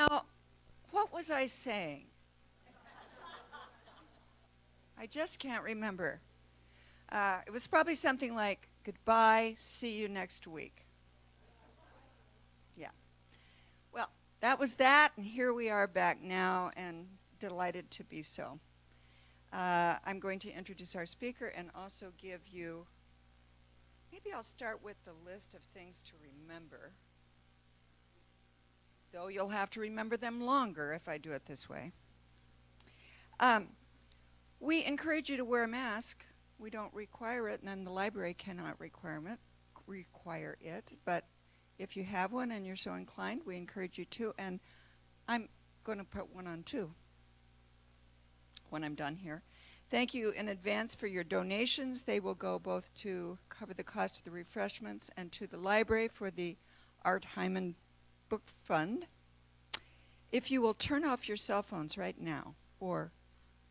Now, what was I saying? I just can't remember. It was probably something like, goodbye, see you next week. Yeah. Well, that was that, and here we are back now, and delighted to be so. I'm going to introduce our speaker and also give you, maybe I'll start with the list of things to remember, though you'll have to remember them longer if I do it this way. We encourage you to wear a mask. We don't require it, and then the library cannot require it. But if you have one and you're so inclined, we encourage you to. And I'm going to put one on too when I'm done here. Thank you in advance for your donations. They will go both to cover the cost of the refreshments and to the library for the Art Hyman Book Fund. If you will turn off your cell phones right now, or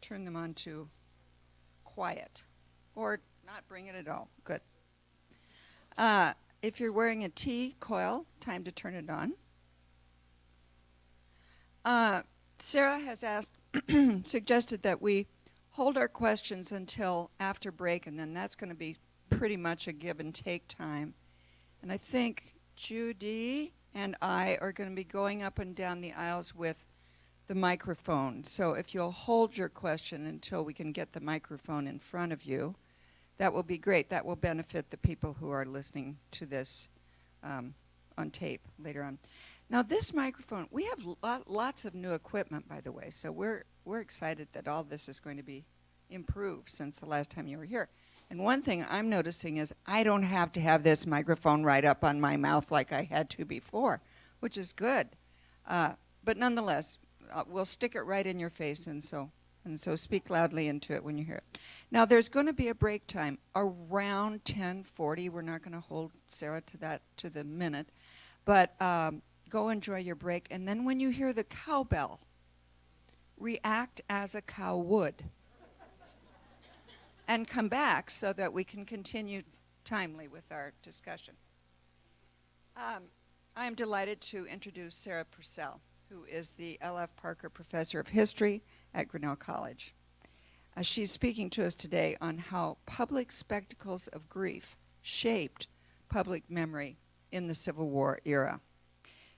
turn them on to quiet, or not bring it at all. Good. If you're wearing a T coil, time to turn it on. Sarah has suggested that we hold our questions until after break, and then that's going to be pretty much a give and take time. And I think Judy and I are going to be going up and down the aisles with the microphone. So if you'll hold your question until we can get the microphone in front of you, that will be great. That will benefit the people who are listening to this on tape later on. Now this microphone, we have lots of new equipment, by the way, so we're excited that all this is going to be improved since the last time you were here. And one thing I'm noticing is I don't have to have this microphone right up on my mouth like I had to before, which is good. But nonetheless, we'll stick it right in your face, and so speak loudly into it when you hear it. Now there's going to be a break time around 10:40. We're not going to hold Sarah to the minute, but go enjoy your break, and then when you hear the cowbell, react as a cow would, and come back so that we can continue timely with our discussion. I am delighted to introduce Sarah Purcell, who is the L.F. Parker Professor of History at Grinnell College. She's speaking to us today on how public spectacles of grief shaped public memory in the Civil War era.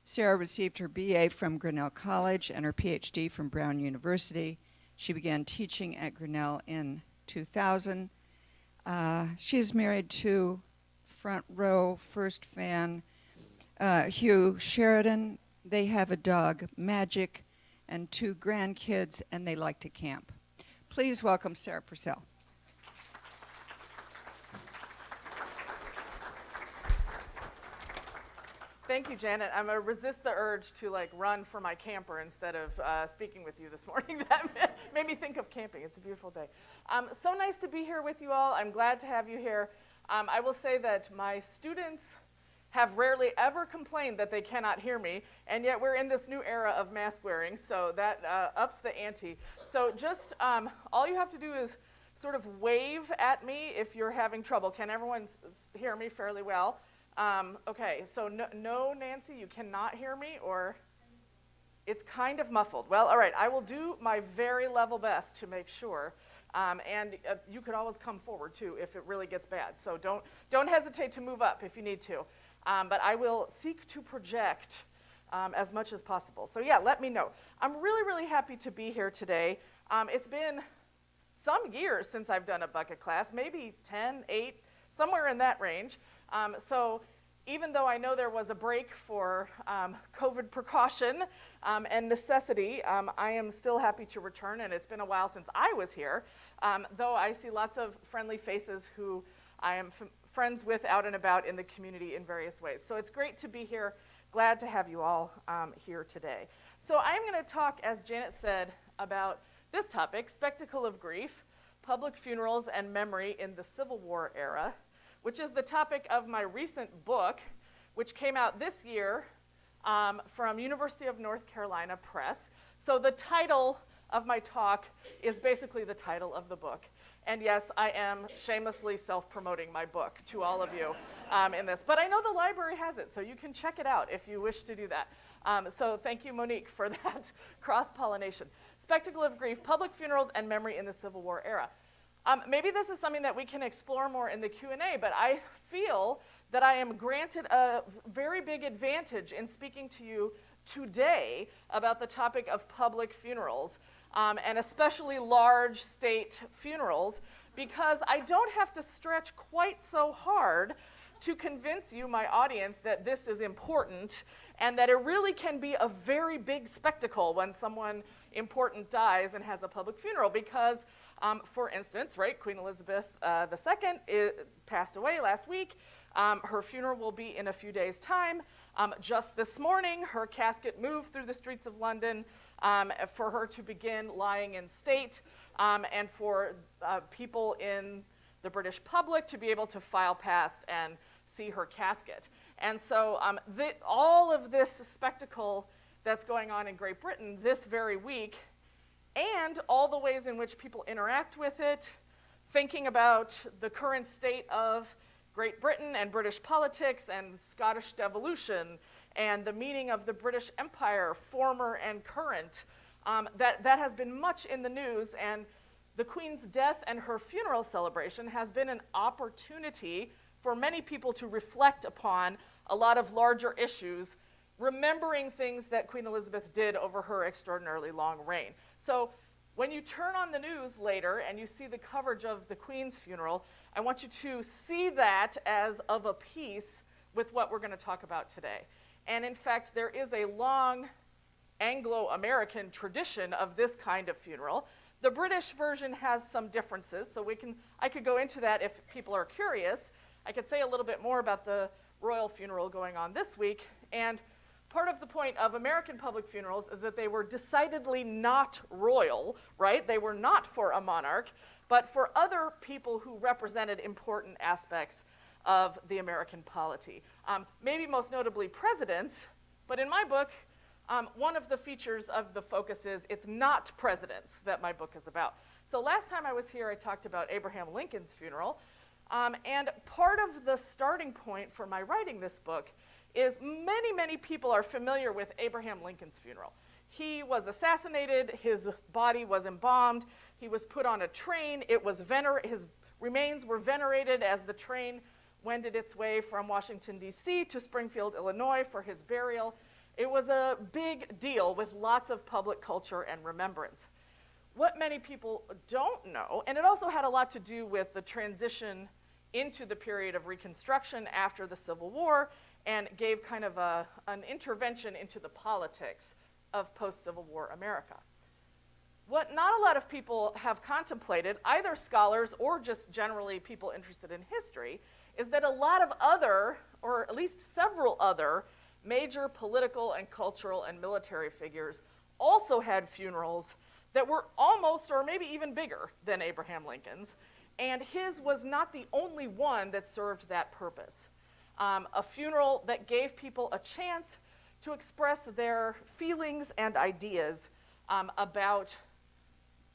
Sarah received her BA from Grinnell College and her PhD from Brown University. She began teaching at Grinnell in 2000. She is married to front row first fan Hugh Sheridan. They have a dog, Magic, and 2 grandkids, and they like to camp. Please welcome Sarah Purcell. Thank you, Janet. I'm going to resist the urge to run for my camper instead of speaking with you this morning. That made me think of camping. It's a beautiful day. So nice to be here with you all. I'm glad to have you here. I will say that my students have rarely ever complained that they cannot hear me, and yet we're in this new era of mask wearing, so that ups the ante. So just all you have to do is sort of wave at me if you're having trouble. Can everyone hear me fairly well? Okay, so no, Nancy, you cannot hear me, or it's kind of muffled. Well, all right, I will do my very level best to make sure. And you could always come forward, too, if it really gets bad. So don't hesitate to move up if you need to. But I will seek to project as much as possible. So yeah, let me know. I'm really, really happy to be here today. It's been some years since I've done a bucket class, maybe 10, 8, somewhere in that range. So even though I know there was a break for COVID precaution and necessity, I am still happy to return, and it's been a while since I was here, though I see lots of friendly faces who I am friends with out and about in the community in various ways. So it's great to be here. Glad to have you all here today. So I'm going to talk, as Janet said, about this topic, Spectacle of Grief, Public Funerals and Memory in the Civil War Era, which is the topic of my recent book, which came out this year from University of North Carolina Press. So the title of my talk is basically the title of the book. And yes, I am shamelessly self-promoting my book to all of you in this. But I know the library has it, so you can check it out if you wish to do that. So thank you, Monique, for that cross-pollination. Spectacle of Grief, Public Funerals and Memory in the Civil War Era. Maybe this is something that we can explore more in the Q&A, but I feel that I am granted a very big advantage in speaking to you today about the topic of public funerals, and especially large state funerals, because I don't have to stretch quite so hard to convince you, my audience, that this is important and that it really can be a very big spectacle when someone important dies and has a public funeral. Because, for instance, right, Queen Elizabeth II passed away last week. Her funeral will be in a few days' time. Just this morning, her casket moved through the streets of London for her to begin lying in state, and for people in the British public to be able to file past and see her casket. And so all of this spectacle that's going on in Great Britain this very week, and all the ways in which people interact with it, thinking about the current state of Great Britain and British politics and Scottish devolution and the meaning of the British Empire, former and current, that has been much in the news. And the Queen's death and her funeral celebration has been an opportunity for many people to reflect upon a lot of larger issues, remembering things that Queen Elizabeth did over her extraordinarily long reign. So when you turn on the news later and you see the coverage of the Queen's funeral, I want you to see that as of a piece with what we're going to talk about today. And in fact, there is a long Anglo-American tradition of this kind of funeral. The British version has some differences, so I could go into that if people are curious. I could say a little bit more about the royal funeral going on this week. And part of the point of American public funerals is that they were decidedly not royal, right? They were not for a monarch, but for other people who represented important aspects of the American polity. Maybe most notably presidents, but in my book, one of the features of the focus is it's not presidents that my book is about. So last time I was here, I talked about Abraham Lincoln's funeral, and part of the starting point for my writing this book is many people are familiar with Abraham Lincoln's funeral. He was assassinated, his body was embalmed, he was put on a train, his remains were venerated as the train wended its way from Washington, D.C. to Springfield, Illinois for his burial. It was a big deal with lots of public culture and remembrance. What many people don't know, and it also had a lot to do with the transition into the period of Reconstruction after the Civil War, and gave kind of an intervention into the politics of post-Civil War America. What not a lot of people have contemplated, either scholars or just generally people interested in history, is that a lot of other, or at least several other, major political and cultural and military figures also had funerals that were almost or maybe even bigger than Abraham Lincoln's, and his was not the only one that served that purpose. A funeral that gave people a chance to express their feelings and ideas about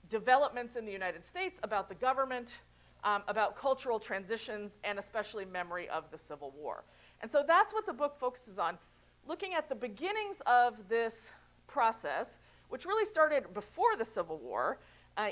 developments in the United States, about the government, about cultural transitions, and especially memory of the Civil War. And so that's what the book focuses on, looking at the beginnings of this process, which really started before the Civil War,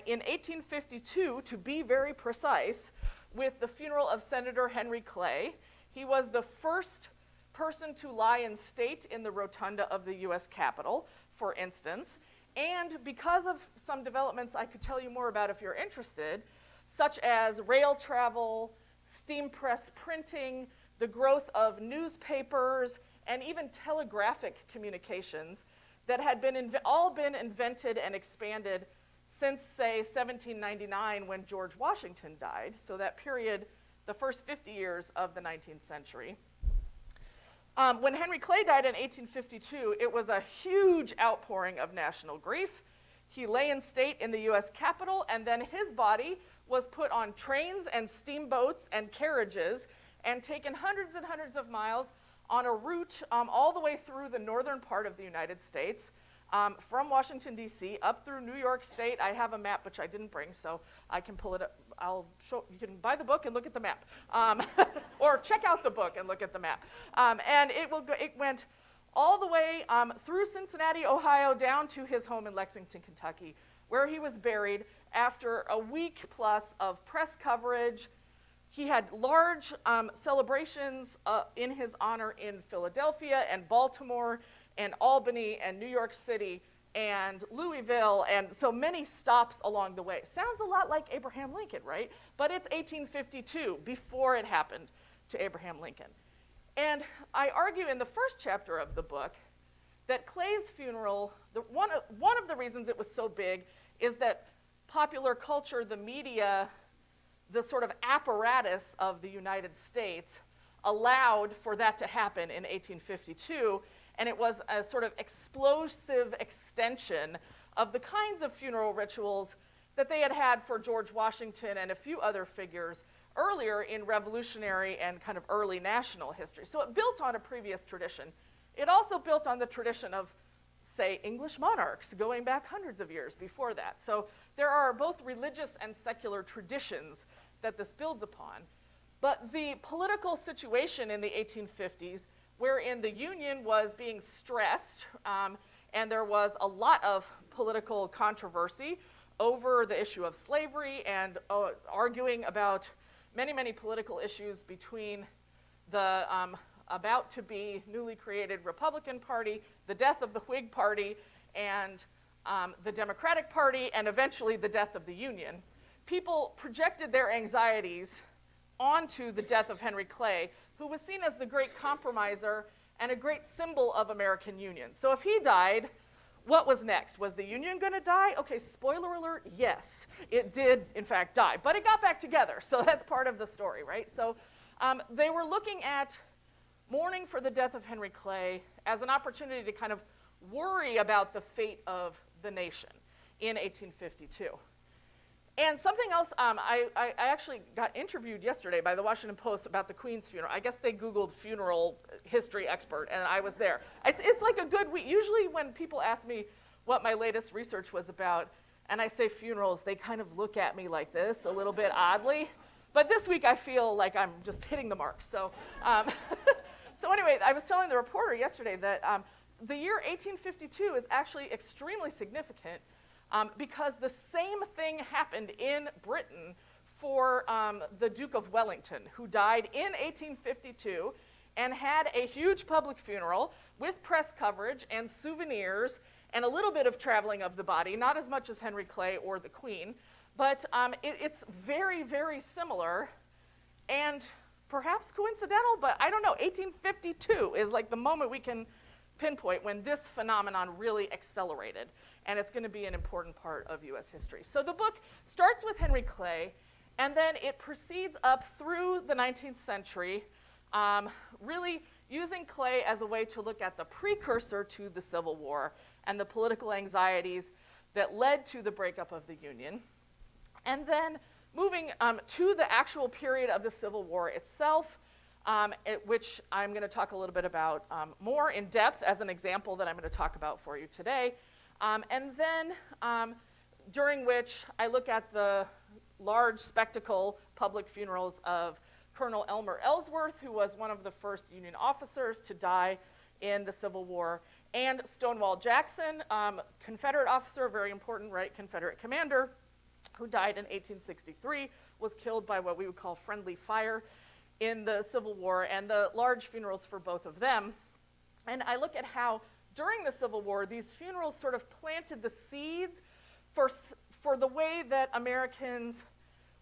in 1852, to be very precise, with the funeral of Senator Henry Clay. He was the first person to lie in state in the rotunda of the U.S. Capitol, for instance. And because of some developments I could tell you more about if you're interested, such as rail travel, steam press printing, the growth of newspapers, and even telegraphic communications that had all been invented and expanded since, say, 1799 when George Washington died, so that period, the first 50 years of the 19th century. When Henry Clay died in 1852, it was a huge outpouring of national grief. He lay in state in the U.S. Capitol, and then his body was put on trains and steamboats and carriages and taken hundreds and hundreds of miles on a route all the way through the northern part of the United States, from Washington, D.C., up through New York State. I have a map, which I didn't bring, so I can pull it I'll show, you can buy the book and look at the map, or check out the book and look at the map. And it went all the way through Cincinnati, Ohio, down to his home in Lexington, Kentucky, where he was buried after a week plus of press coverage. He had large celebrations in his honor in Philadelphia and Baltimore and Albany and New York City and Louisville, and so many stops along the way. Sounds a lot like Abraham Lincoln, right? But it's 1852, before it happened to Abraham Lincoln. And I argue in the first chapter of the book that Clay's funeral, one of the reasons it was so big is that popular culture, the media, the sort of apparatus of the United States allowed for that to happen in 1852, and it was a sort of explosive extension of the kinds of funeral rituals that they had had for George Washington and a few other figures earlier in revolutionary and kind of early national history. So it built on a previous tradition. It also built on the tradition of, say, English monarchs going back hundreds of years before that. So there are both religious and secular traditions that this builds upon. But the political situation in the 1850s, wherein the Union was being stressed, and there was a lot of political controversy over the issue of slavery and arguing about many, many political issues between the about to be newly created Republican Party, the death of the Whig Party, and the Democratic Party, and eventually the death of the Union. People projected their anxieties onto the death of Henry Clay, who was seen as the great compromiser and a great symbol of American union. So if he died, what was next? Was the Union going to die? Okay, spoiler alert, yes, it did in fact die, but it got back together, so that's part of the story, right? So they were looking at mourning for the death of Henry Clay as an opportunity to kind of worry about the fate of the nation in 1852. And something else, I actually got interviewed yesterday by the Washington Post about the Queen's funeral. I guess they Googled funeral history expert, and I was there. It's like a good week. Usually when people ask me what my latest research was about, and I say funerals, they kind of look at me like this, a little bit oddly. But this week I feel like I'm just hitting the mark. So, so anyway, I was telling the reporter yesterday that the year 1852 is actually extremely significant because the same thing happened in Britain for the Duke of Wellington, who died in 1852 and had a huge public funeral with press coverage and souvenirs and a little bit of traveling of the body, not as much as Henry Clay or the Queen, but it's very, very similar and perhaps coincidental, but I don't know. 1852 is like the moment we can pinpoint when this phenomenon really accelerated, and it's going to be an important part of U.S. history. So the book starts with Henry Clay, and then it proceeds up through the 19th century, really using Clay as a way to look at the precursor to the Civil War and the political anxieties that led to the breakup of the Union, and then moving to the actual period of the Civil War itself, which I'm going to talk a little bit about more in depth as an example that I'm going to talk about for you today. And then during which I look at the large spectacle public funerals of Colonel Elmer Ellsworth, who was one of the first Union officers to die in the Civil War, and Stonewall Jackson, Confederate officer, very important, right, Confederate commander, who died in 1863, was killed by what we would call friendly fire in the Civil War, and the large funerals for both of them. And I look at how during the Civil War, these funerals sort of planted the seeds for the way that Americans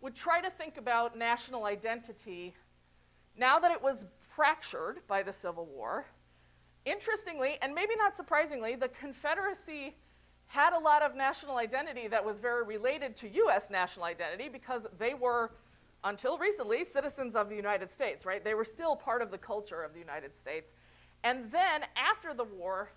would try to think about national identity now that it was fractured by the Civil War. Interestingly, and maybe not surprisingly, the Confederacy had a lot of national identity that was very related to U.S. national identity because they were, until recently, citizens of the United States, right? They were still part of the culture of the United States. And then after the war,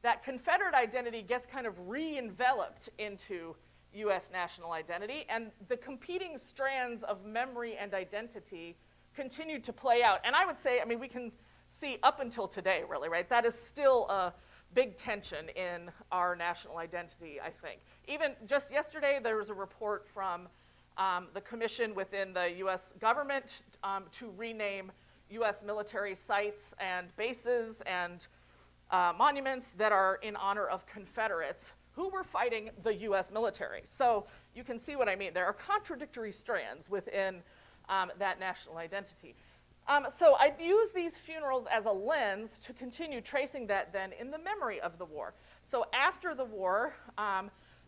that Confederate identity gets kind of re-enveloped into U.S. national identity, and the competing strands of memory and identity continued to play out. And I would say, I mean, we can see up until today, really, right? That is still a big tension in our national identity, I think. Even just yesterday, there was a report from the commission within the U.S. government to rename U.S. military sites and bases and monuments that are in honor of Confederates who were fighting the U.S. military. So you can see what I mean. There are contradictory strands within that national identity. So I use these funerals as a lens to continue tracing that then in the memory of the war. So after the war,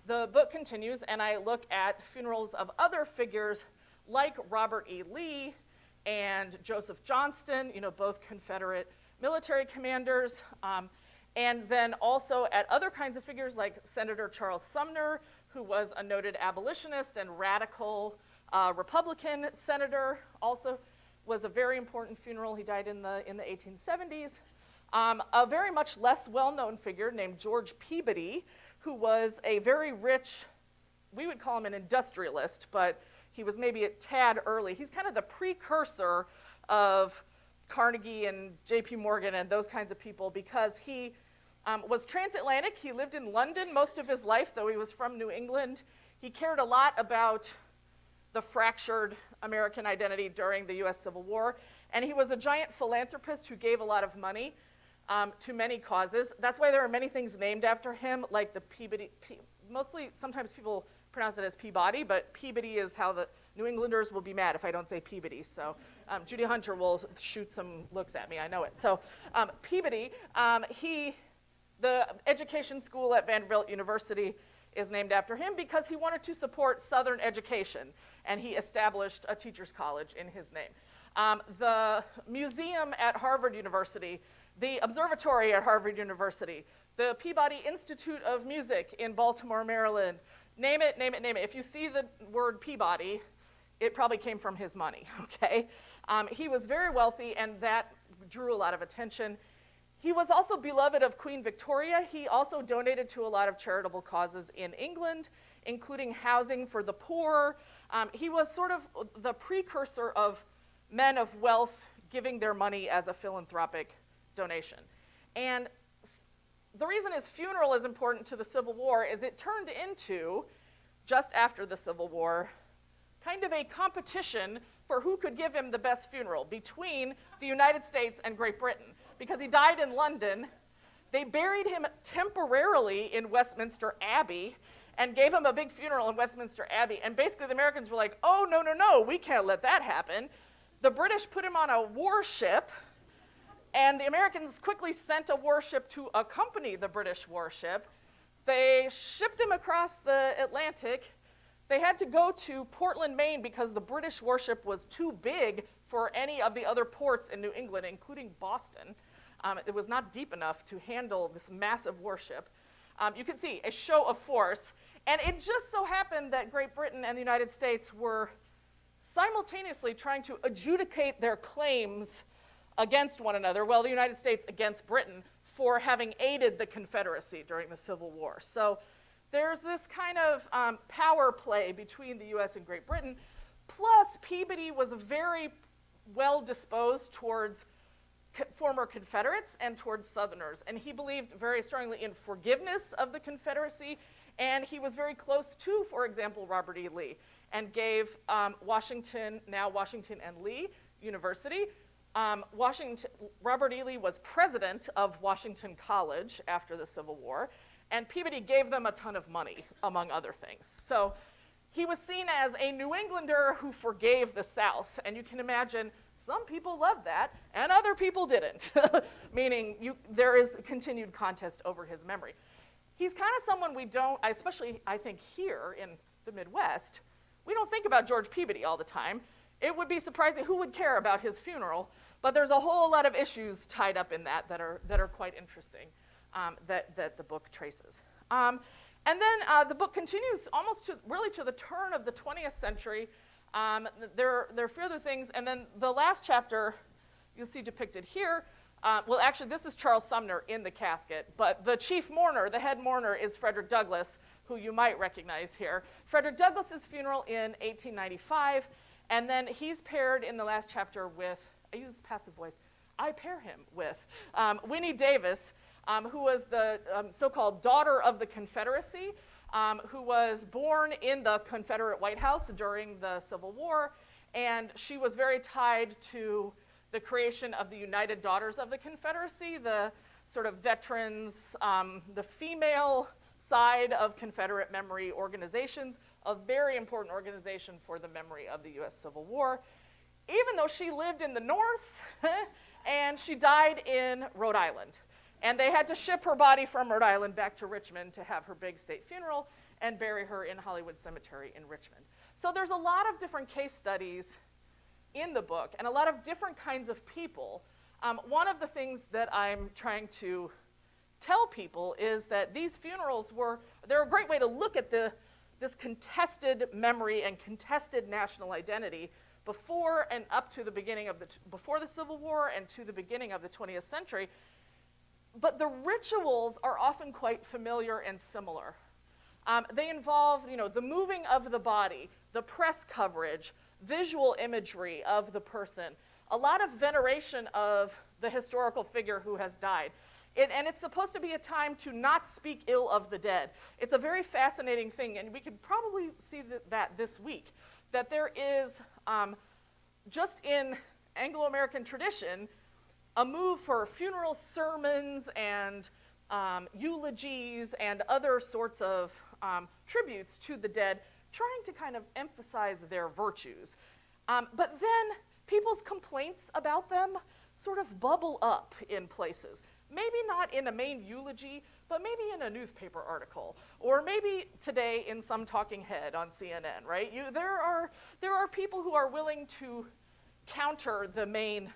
the book continues, and I look at funerals of other figures like Robert E. Lee and Joseph Johnston, both Confederate military commanders, and then also at other kinds of figures like Senator Charles Sumner, who was a noted abolitionist and radical Republican senator, also was a very important funeral. He died in the 1870s. A very much less well-known figure named George Peabody, who was a very rich, we would call him an industrialist, but he was maybe a tad early. He's kind of the precursor of Carnegie and J.P. Morgan and those kinds of people, because he was transatlantic. He lived in London most of his life, though he was from New England. He cared a lot about the fractured American identity during the U.S. Civil War, and he was a giant philanthropist who gave a lot of money to many causes. That's why there are many things named after him, like the Peabody, mostly sometimes people pronounce it as Peabody, but Peabody is how the New Englanders will be mad if I don't say Peabody. So Judy Hunter will shoot some looks at me, I know it. So Peabody, the education school at Vanderbilt University is named after him because he wanted to support Southern education, and he established a teacher's college in his name. The museum at Harvard University, the observatory at Harvard University, the Peabody Institute of Music in Baltimore, Maryland, name it, name it, name it. If you see the word Peabody, it probably came from his money, okay? He was very wealthy, and that drew a lot of attention. He was also beloved of Queen Victoria. He also donated to a lot of charitable causes in England, including housing for the poor. He was sort of the precursor of men of wealth giving their money as a philanthropic donation. And the reason his funeral is important to the Civil War is it turned into, just after the Civil War, kind of a competition for who could give him the best funeral between the United States and Great Britain. Because he died in London, they buried him temporarily in Westminster Abbey and gave him a big funeral in Westminster Abbey. And basically the Americans were like, oh, no, no, no, we can't let that happen. The British put him on a warship, and the Americans quickly sent a warship to accompany the British warship. They shipped him across the Atlantic. They had to go to Portland, Maine, because the British warship was too big for any of the other ports in New England, including Boston. It was not deep enough to handle this massive warship. You can see a show of force. And it just so happened that Great Britain and the United States were simultaneously trying to adjudicate their claims against one another, well, the United States against Britain, for having aided the Confederacy during the Civil War. So there's this kind of power play between the U.S. and Great Britain. Plus, Peabody was very well disposed towards former Confederates and towards Southerners. And he believed very strongly in forgiveness of the Confederacy. And he was very close to, for example, Robert E. Lee, and gave Washington, now Washington and Lee University. Robert E. Lee was president of Washington College after the Civil War. And Peabody gave them a ton of money, among other things. So he was seen as a New Englander who forgave the South. And you can imagine some people loved that, and other people didn't, meaning there is continued contest over his memory. He's kind of someone we don't, especially I think here in the Midwest, we don't think about George Peabody all the time. It would be surprising who would care about his funeral, but there's a whole lot of issues tied up in that are quite interesting. That the book traces. And then the book continues almost to the turn of the 20th century. There are further things, and then the last chapter you'll see depicted here. Well, actually, this is Charles Sumner in the casket, but the chief mourner, the head mourner, is Frederick Douglass, who you might recognize here. Frederick Douglass's funeral in 1895, and then he's paired in the last chapter with, I use passive voice, I pair him with Winnie Davis, who was the so-called daughter of the Confederacy. who was born in the Confederate White House during the Civil War, and she was very tied to the creation of the United Daughters of the Confederacy, the sort of veterans, the female side of Confederate memory organizations, a very important organization for the memory of the U.S. Civil War, even though she lived in the North and she died in Rhode Island. And they had to ship her body from Rhode Island back to Richmond to have her big state funeral and bury her in Hollywood Cemetery in Richmond. So there's a lot of different case studies in the book and a lot of different kinds of people. One of the things that I'm trying to tell people is that these funerals they're a great way to look at this contested memory and contested national identity before and up to the beginning of before the Civil War and to the beginning of the 20th century. But the rituals are often quite familiar and similar. They involve, the moving of the body, the press coverage, visual imagery of the person, a lot of veneration of the historical figure who has died. And it's supposed to be a time to not speak ill of the dead. It's a very fascinating thing, and we could probably see that this week, that there is, just in Anglo-American tradition, a move for funeral sermons and eulogies and other sorts of tributes to the dead, trying to kind of emphasize their virtues. But then people's complaints about them sort of bubble up in places. Maybe not in a main eulogy, but maybe in a newspaper article, or maybe today in some talking head on CNN, right? There are people who are willing to counter the main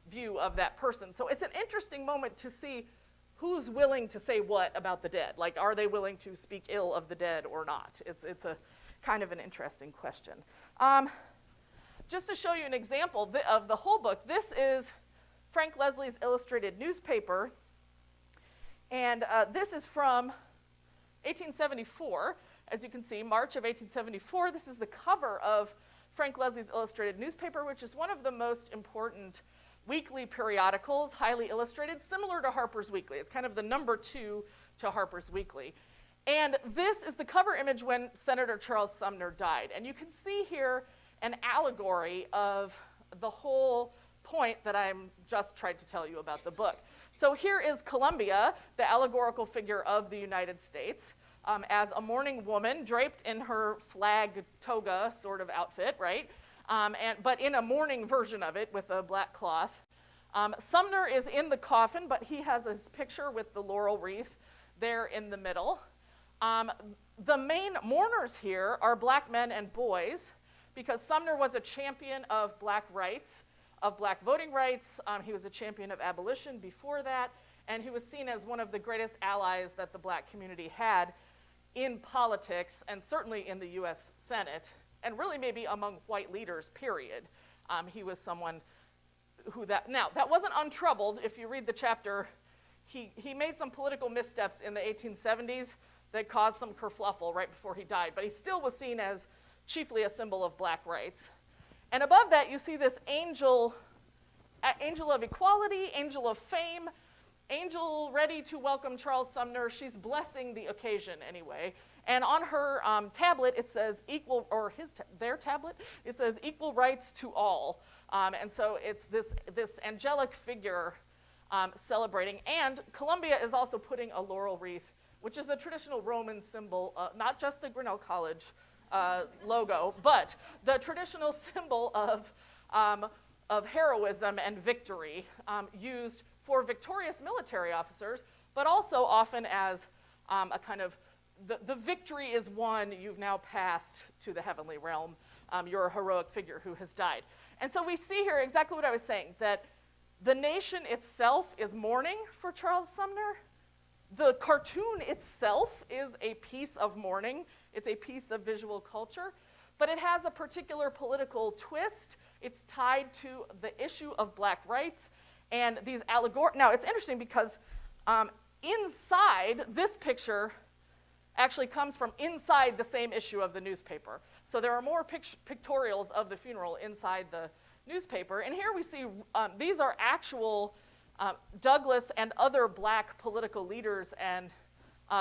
view of that person. So it's an interesting moment to see who's willing to say what about the dead. Like, are they willing to speak ill of the dead or not? It's a kind of an interesting question. Just to show you an example of the whole book, this is Frank Leslie's illustrated newspaper, and this is from 1874. As you can see, March of 1874. This is the cover of Frank Leslie's illustrated newspaper, which is one of the most important weekly periodicals, highly illustrated, similar to Harper's Weekly. It's kind of the number 2 to Harper's Weekly. And this is the cover image when Senator Charles Sumner died. And you can see here an allegory of the whole point that I'm just trying to tell you about the book. So here is Columbia, the allegorical figure of the United States, as a mourning woman draped in her flag toga sort of outfit, right? But in a mourning version of it with a black cloth. Sumner is in the coffin, but he has his picture with the laurel wreath there in the middle. The main mourners here are black men and boys, because Sumner was a champion of black rights, of black voting rights. He was a champion of abolition before that, and he was seen as one of the greatest allies that the black community had in politics, and certainly in the U.S. Senate, and really maybe among white leaders, period. He was someone who that wasn't untroubled. If you read the chapter, he made some political missteps in the 1870s that caused some kerfluffle right before he died, but he still was seen as chiefly a symbol of black rights. And above that, you see this angel of equality, angel of fame, angel ready to welcome Charles Sumner. She's blessing the occasion anyway. And on her tablet, it says their tablet, it says equal rights to all. And so it's this angelic figure celebrating. And Columbia is also putting a laurel wreath, which is the traditional Roman symbol, not just the Grinnell College logo, but the traditional symbol of heroism and victory, used for victorious military officers, but also often as a kind of the victory is won, you've now passed to the heavenly realm, you're a heroic figure who has died. And so we see here exactly what I was saying, that the nation itself is mourning for Charles Sumner. The cartoon itself is a piece of mourning. It's a piece of visual culture, but it has a particular political twist. It's tied to the issue of black rights and these Now, it's interesting because inside, this picture actually comes from inside the same issue of the newspaper. So there are more pictorials of the funeral inside the newspaper. And here we see these are actual Douglas and other black political leaders and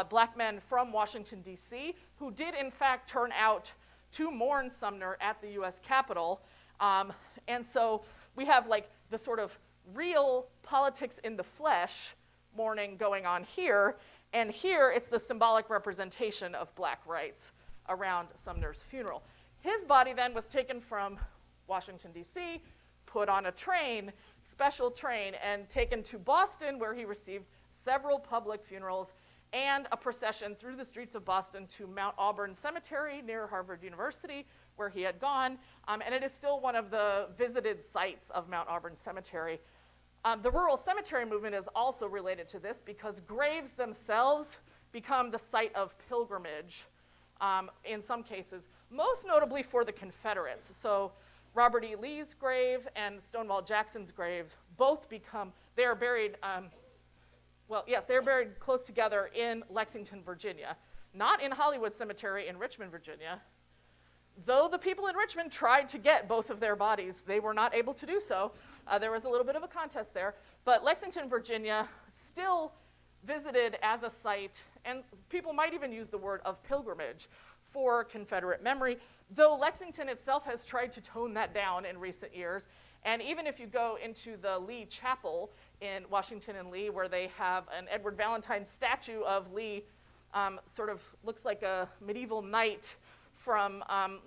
black men from Washington, D.C., who did in fact turn out to mourn Sumner at the U.S. Capitol. And so we have like the sort of real politics in the flesh mourning going on here, and here it's the symbolic representation of black rights around Sumner's funeral. His body then was taken from Washington, D.C., put on a train, special train, and taken to Boston, where he received several public funerals and a procession through the streets of Boston to Mount Auburn Cemetery near Harvard University, where he had gone, and it is still one of the visited sites of Mount Auburn Cemetery. The rural cemetery movement is also related to this because graves themselves become the site of pilgrimage in some cases, most notably for the Confederates. So Robert E. Lee's grave and Stonewall Jackson's graves both become, they are buried, they're buried close together in Lexington, Virginia, not in Hollywood Cemetery in Richmond, Virginia. Though the people in Richmond tried to get both of their bodies, they were not able to do so. There was a little bit of a contest there. But Lexington, Virginia, still visited as a site, and people might even use the word of pilgrimage for Confederate memory, though Lexington itself has tried to tone that down in recent years. And even if you go into the Lee Chapel in Washington and Lee, where they have an Edward Valentine statue of Lee, sort of looks like a medieval knight from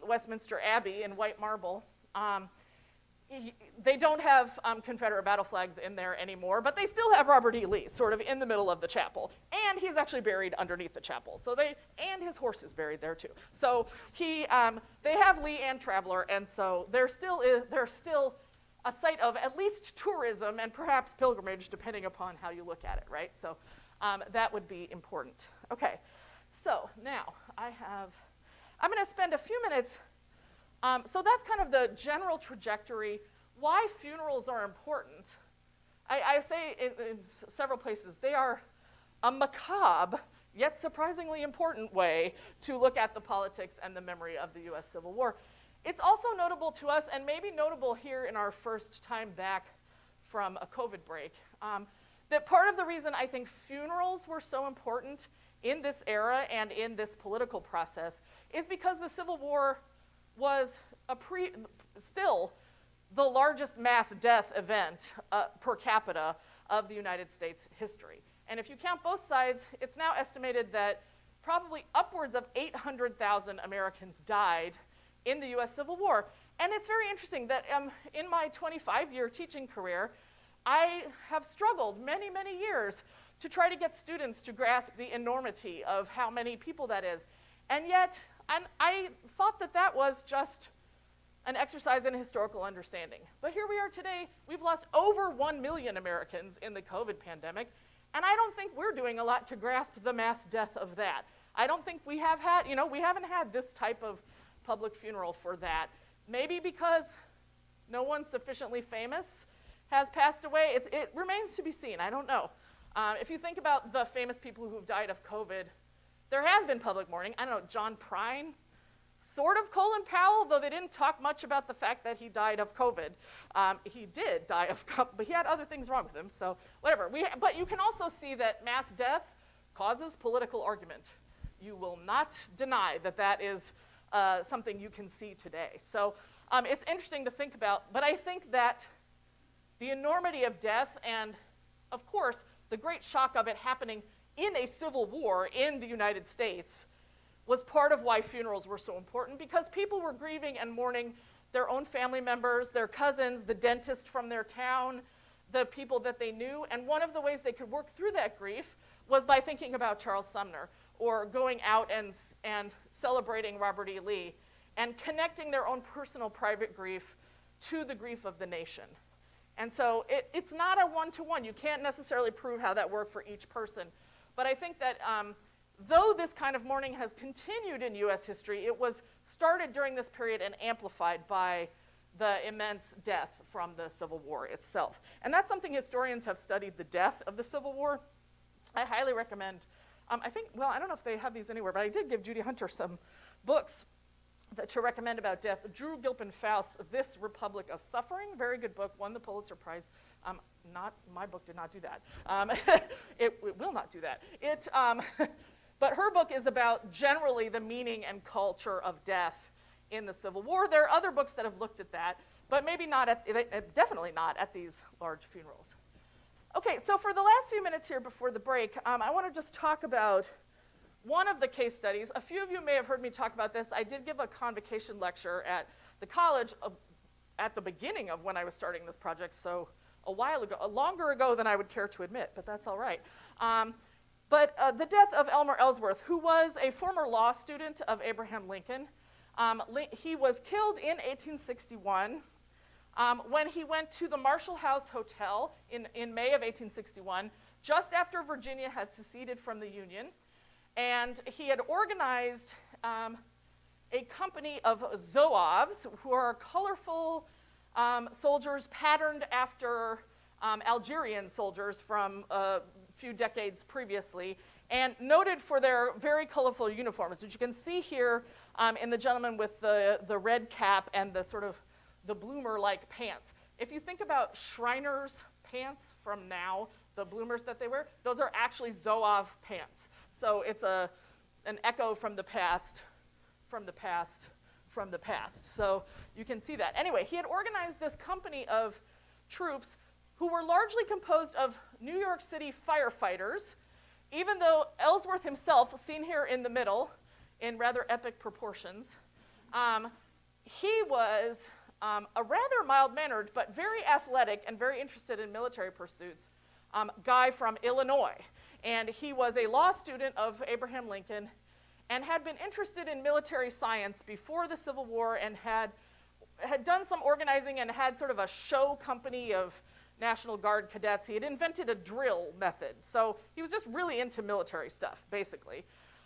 Westminster Abbey in white marble. They don't have Confederate battle flags in there anymore, but they still have Robert E. Lee sort of in the middle of the chapel. And he's actually buried underneath the chapel. And his horse is buried there too. So they have Lee and Traveler, and so there's still a site of at least tourism and perhaps pilgrimage, depending upon how you look at it, right? So that would be important. Okay, so now I'm going to spend a few minutes. So that's kind of the general trajectory, why funerals are important. I say in several places, they are a macabre, yet surprisingly important way to look at the politics and the memory of the U.S. Civil War. It's also notable to us, and maybe notable here in our first time back from a COVID break, that part of the reason I think funerals were so important in this era and in this political process is because the Civil War was still the largest mass death event per capita of the United States history. And if you count both sides, it's now estimated that probably upwards of 800,000 Americans died in the US Civil War. And it's very interesting that in my 25-year teaching career, I have struggled many, many years to try to get students to grasp the enormity of how many people that is. And yet, I thought that was just an exercise in historical understanding. But here we are today, we've lost over 1 million Americans in the COVID pandemic, and I don't think we're doing a lot to grasp the mass death of that. I don't think we have had, we haven't had this type of public funeral for that. Maybe because no one sufficiently famous has passed away. It remains to be seen, I don't know. If you think about the famous people who've died of COVID, there has been public mourning. I don't know, John Prine, sort of Colin Powell, though they didn't talk much about the fact that he died of COVID. He did die of COVID, but he had other things wrong with him, so whatever. But you can also see that mass death causes political argument. You will not deny that is something you can see today. So it's interesting to think about, but I think that the enormity of death and, of course, the great shock of it happening in a civil war in the United States was part of why funerals were so important, because people were grieving and mourning their own family members, their cousins, the dentist from their town, the people that they knew, and one of the ways they could work through that grief was by thinking about Charles Sumner or going out and celebrating Robert E. Lee and connecting their own personal private grief to the grief of the nation. And so it's not a one-to-one. You can't necessarily prove how that worked for each person. But I think that though this kind of mourning has continued in U.S. history, it was started during this period and amplified by the immense death from the Civil War itself. And that's something historians have studied, the death of the Civil War. I highly recommend, I don't know if they have these anywhere, but I did give Judy Hunter some books to recommend about death. Drew Gilpin Faust's This Republic of Suffering, very good book, won the Pulitzer Prize. Not my book did not do that. It will not do that. But her book is about generally the meaning and culture of death in the Civil War. There are other books that have looked at that, but maybe not definitely not at these large funerals. Okay, so for the last few minutes here before the break, I want to just talk about one of the case studies. A few of you may have heard me talk about this. I did give a convocation lecture at the college at the beginning of when I was starting this project, so a while ago, longer ago than I would care to admit, but that's all right. But the death of Elmer Ellsworth, who was a former law student of Abraham Lincoln, he was killed in 1861 when he went to the Marshall House Hotel in May of 1861, just after Virginia had seceded from the Union. And he had organized a company of Zouaves, who are colorful soldiers patterned after Algerian soldiers from a few decades previously, and noted for their very colorful uniforms, which you can see here in the gentleman with the red cap and the sort of the bloomer-like pants. If you think about Shriners' pants from now, the bloomers that they wear, those are actually Zouave pants. So it's an echo from the past, from the past, from the past. So you can see that. Anyway, he had organized this company of troops who were largely composed of New York City firefighters, even though Ellsworth himself, seen here in the middle in rather epic proportions, he was a rather mild-mannered but very athletic and very interested in military pursuits guy from Illinois. And he was a law student of Abraham Lincoln and had been interested in military science before the Civil War and had done some organizing and had sort of a show company of National Guard cadets. He had invented a drill method. So he was just really into military stuff, basically.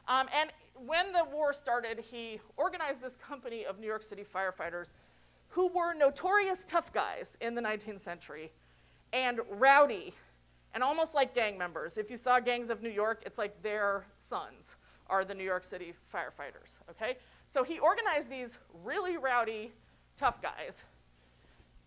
And when the war started, he organized this company of New York City firefighters who were notorious tough guys in the 19th century and rowdy and almost like gang members. If you saw Gangs of New York, it's like their sons are the New York City firefighters, okay? So he organized these really rowdy, tough guys.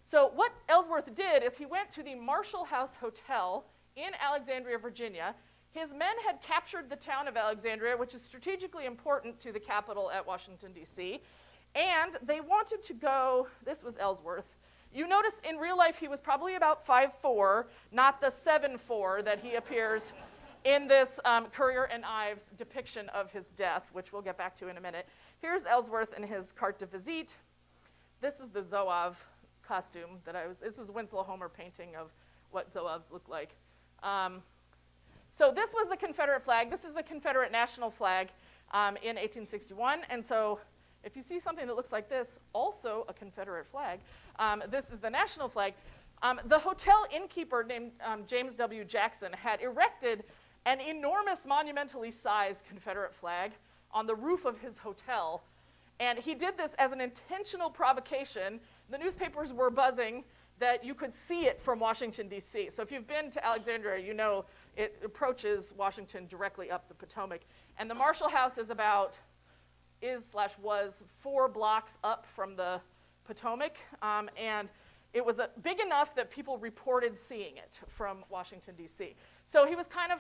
So what Ellsworth did is he went to the Marshall House Hotel in Alexandria, Virginia. His men had captured the town of Alexandria, which is strategically important to the capital at Washington, D.C., and they wanted to go, this was Ellsworth. You notice in real life he was probably about 5'4", not the 7'4" that he appears in this Currier and Ives depiction of his death, which we'll get back to in a minute. Here's Ellsworth in his carte de visite. This is the Zouave costume this is Winslow Homer painting of what Zouaves look like. So this was the Confederate flag. This is the Confederate national flag in 1861. And so if you see something that looks like this, also a Confederate flag, this is the national flag. The hotel innkeeper named James W. Jackson had erected an enormous monumentally sized Confederate flag on the roof of his hotel. And he did this as an intentional provocation. The newspapers were buzzing that you could see it from Washington, D.C. So if you've been to Alexandria, you know it approaches Washington directly up the Potomac. And the Marshall House was 4 blocks up from the Potomac. And it was big enough that people reported seeing it from Washington, D.C. So he was kind of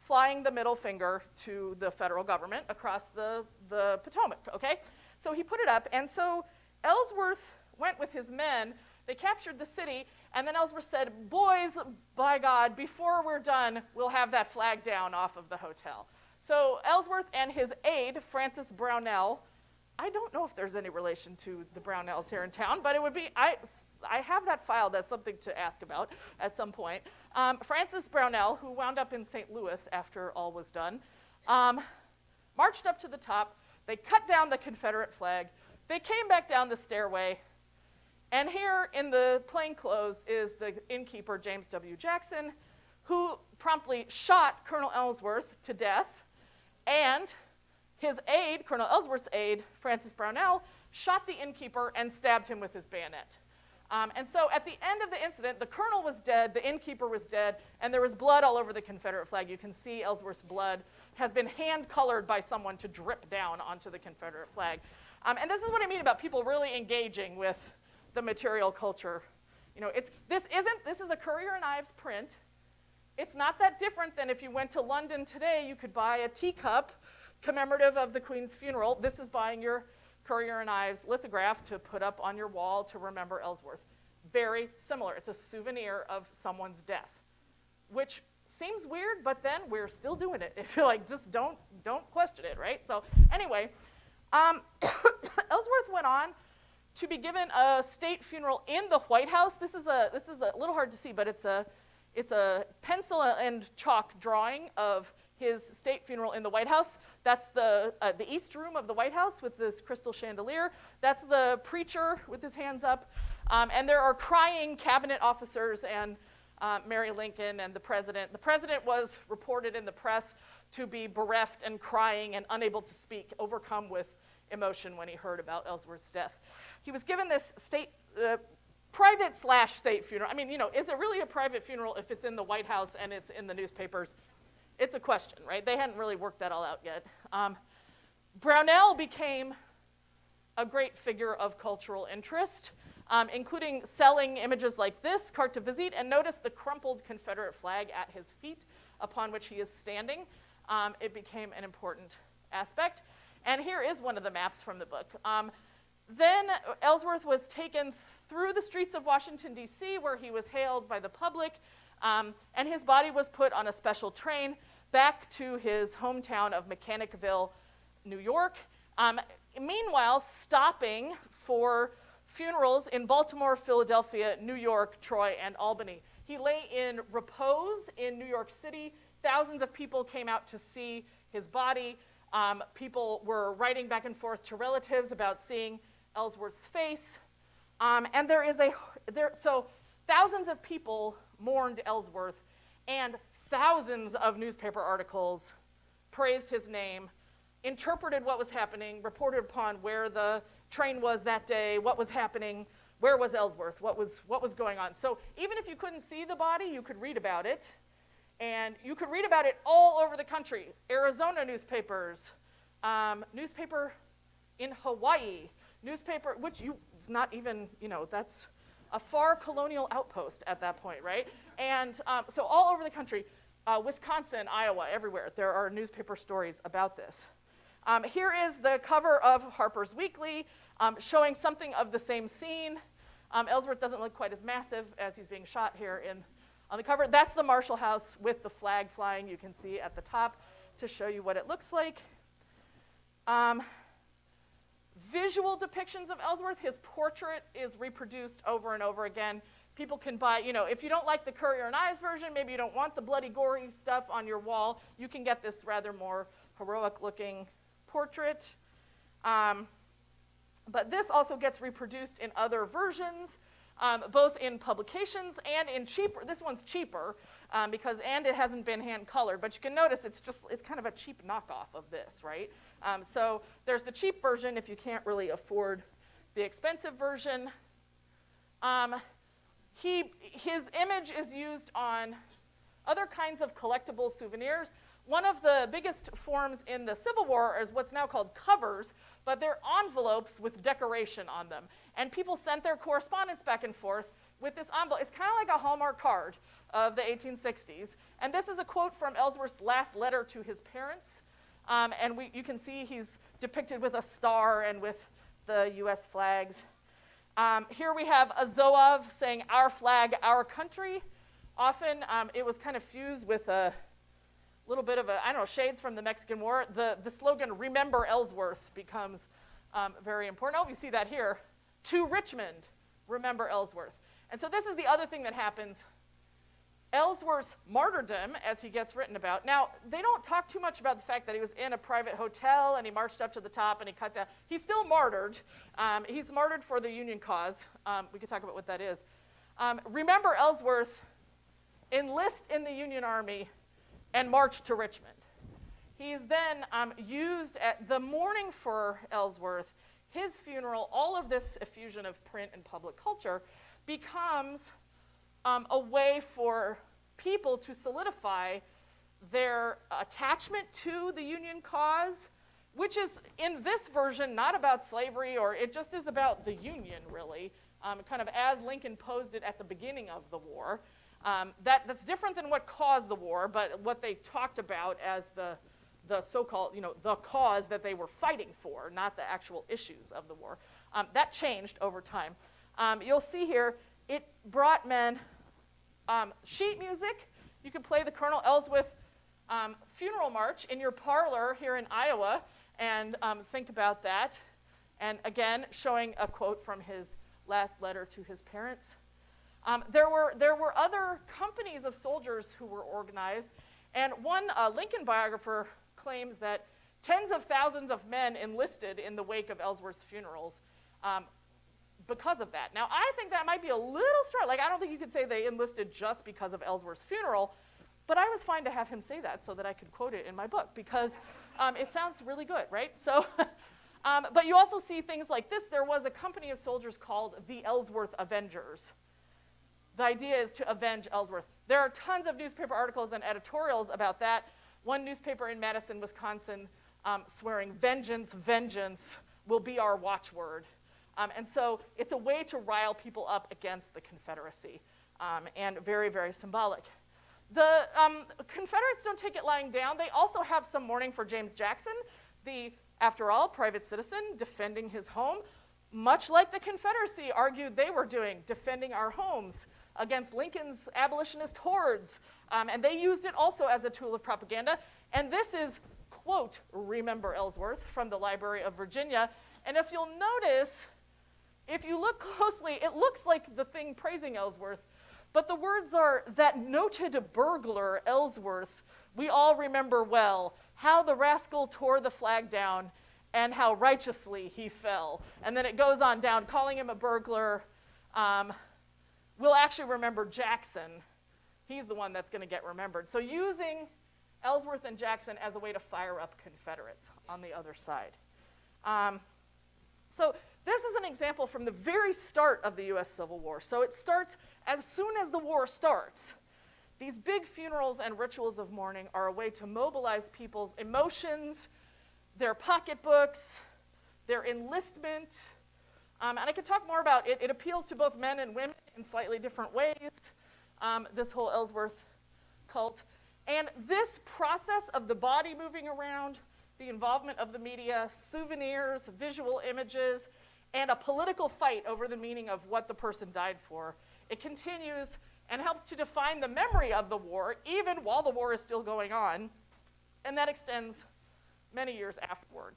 flying the middle finger to the federal government across the Potomac, okay? So he put it up, and so Ellsworth went with his men. They captured the city, and then Ellsworth said, boys, by God, before we're done, we'll have that flag down off of the hotel. So Ellsworth and his aide, Francis Brownell, I don't know if there's any relation to the Brownells here in town, but it would be, I have that filed as something to ask about at some point. Francis Brownell, who wound up in St. Louis after all was done, marched up to the top. They cut down the Confederate flag. They came back down the stairway. And here in the plain clothes is the innkeeper, James W. Jackson, who promptly shot Colonel Ellsworth to death. And his aide, Colonel Ellsworth's aide, Francis Brownell, shot the innkeeper and stabbed him with his bayonet. And so at the end of the incident, the colonel was dead, the innkeeper was dead, and there was blood all over the Confederate flag. You can see Ellsworth's blood has been hand-colored by someone to drip down onto the Confederate flag. And this is what I mean about people really engaging with the material culture. You know, this is a Currier and Ives print. It's not that different than if you went to London today, you could buy a teacup commemorative of the Queen's funeral. This is buying your Currier and Ives lithograph to put up on your wall to remember Ellsworth. Very similar. It's a souvenir of someone's death, which seems weird, but then we're still doing it. If you're like, just don't question it, right? So anyway, Ellsworth went on to be given a state funeral in the White House. This is a little hard to see, but it's a pencil and chalk drawing of his state funeral in the White House. That's the East Room of the White House with this crystal chandelier. That's the preacher with his hands up. And there are crying cabinet officers and Mary Lincoln and the president. The president was reported in the press to be bereft and crying and unable to speak, overcome with emotion when he heard about Ellsworth's death. He was given this private/state funeral. I mean, you know, is it really a private funeral if it's in the White House and it's in the newspapers? It's a question, right? They hadn't really worked that all out yet. Brownell became a great figure of cultural interest, including selling images like this, carte de visite, and notice the crumpled Confederate flag at his feet upon which he is standing. It became an important aspect. And here is one of the maps from the book. Then Ellsworth was taken through the streets of Washington, D.C., where he was hailed by the public, and his body was put on a special train back to his hometown of Mechanicville, New York. Meanwhile, stopping for funerals in Baltimore, Philadelphia, New York, Troy, and Albany. He lay in repose in New York City. Thousands of people came out to see his body. People were writing back and forth to relatives about seeing Ellsworth's face. And so thousands of people mourned Ellsworth, and thousands of newspaper articles praised his name, interpreted what was happening, reported upon where the train was that day, what was happening, where was Ellsworth, what was going on. So even if you couldn't see the body, you could read about it. And you could read about it all over the country. Arizona newspapers, newspaper in Hawaii, newspaper, it's not even, you know, that's a far colonial outpost at that point, right? And so all over the country, Wisconsin, Iowa, everywhere, there are newspaper stories about this. Here is the cover of Harper's Weekly, showing something of the same scene. Ellsworth doesn't look quite as massive as he's being shot here on the cover. That's the Marshall House with the flag flying, you can see at the top, to show you what it looks like. Visual depictions of Ellsworth, his portrait is reproduced over and over again. People can buy, you know, if you don't like the Currier and Ives version, maybe you don't want the bloody, gory stuff on your wall, you can get this rather more heroic-looking portrait. But this also gets reproduced in other versions, both in publications and in cheaper. This one's cheaper and it hasn't been hand-colored, but you can notice it's kind of a cheap knockoff of this, right? So there's the cheap version if you can't really afford the expensive version. His image is used on other kinds of collectible souvenirs. One of the biggest forms in the Civil War is what's now called covers, but they're envelopes with decoration on them. And people sent their correspondence back and forth with this envelope. It's kind of like a Hallmark card of the 1860s. And this is a quote from Ellsworth's last letter to his parents. And you can see he's depicted with a star and with the US flags. Here we have a Zouave saying, "Our flag, our country." Often it was kind of fused with a little bit of shades from the Mexican War. The slogan, "Remember Ellsworth," becomes very important. Oh, you see that here. "To Richmond, remember Ellsworth." And so this is the other thing that happens. Ellsworth's martyrdom, as he gets written about. Now, they don't talk too much about the fact that he was in a private hotel and he marched up to the top and he cut down. He's still martyred. He's martyred for the Union cause. We could talk about what that is. Remember Ellsworth, enlist in the Union Army, and march to Richmond. He's then used at the mourning for Ellsworth, his funeral, all of this effusion of print and public culture becomes a way for people to solidify their attachment to the Union cause which is in this version not about slavery, or it just is about the Union, really, kind of as Lincoln posed it at the beginning of the war. That's different than what caused the war, but what they talked about as the so-called, the cause that they were fighting for, not the actual issues of the war. That changed over time. You'll see here, it brought men sheet music. You could play the Colonel Ellsworth funeral march in your parlor here in Iowa, and think about that. And again, showing a quote from his last letter to his parents. There were other companies of soldiers who were organized, and one Lincoln biographer claims that tens of thousands of men enlisted in the wake of Ellsworth's funerals because of that. Now, I think that might be a little strong. Like, I don't think you could say they enlisted just because of Ellsworth's funeral, but I was fine to have him say that so that I could quote it in my book, because it sounds really good, right? So, but you also see things like this. There was a company of soldiers called the Ellsworth Avengers. The idea is to avenge Ellsworth. There are tons of newspaper articles and editorials about that. One newspaper in Madison, Wisconsin, swearing, "Vengeance, vengeance will be our watchword." And so it's a way to rile people up against the Confederacy, and very, very symbolic. The Confederates don't take it lying down. They also have some mourning for James Jackson, the, after all, private citizen defending his home, much like the Confederacy argued they were doing, defending our homes against Lincoln's abolitionist hordes. And they used it also as a tool of propaganda. And this is, quote, "Remember Ellsworth" from the Library of Virginia. And if you'll notice, if you look closely, it looks like the thing praising Ellsworth, but the words are, "That noted burglar Ellsworth, we all remember well, how the rascal tore the flag down and how righteously he fell." And then it goes on down, calling him a burglar. We'll actually remember Jackson. He's the one that's going to get remembered. So using Ellsworth and Jackson as a way to fire up Confederates on the other side. So this is an example from the very start of the U.S. Civil War. So it starts as soon as the war starts. These big funerals and rituals of mourning are a way to mobilize people's emotions, their pocketbooks, their enlistment. And I could talk more about it. It appeals to both men and women in slightly different ways, this whole Ellsworth cult. And this process of the body moving around, the involvement of the media, souvenirs, visual images, and a political fight over the meaning of what the person died for, it continues and helps to define the memory of the war, even while the war is still going on, and that extends many years afterward.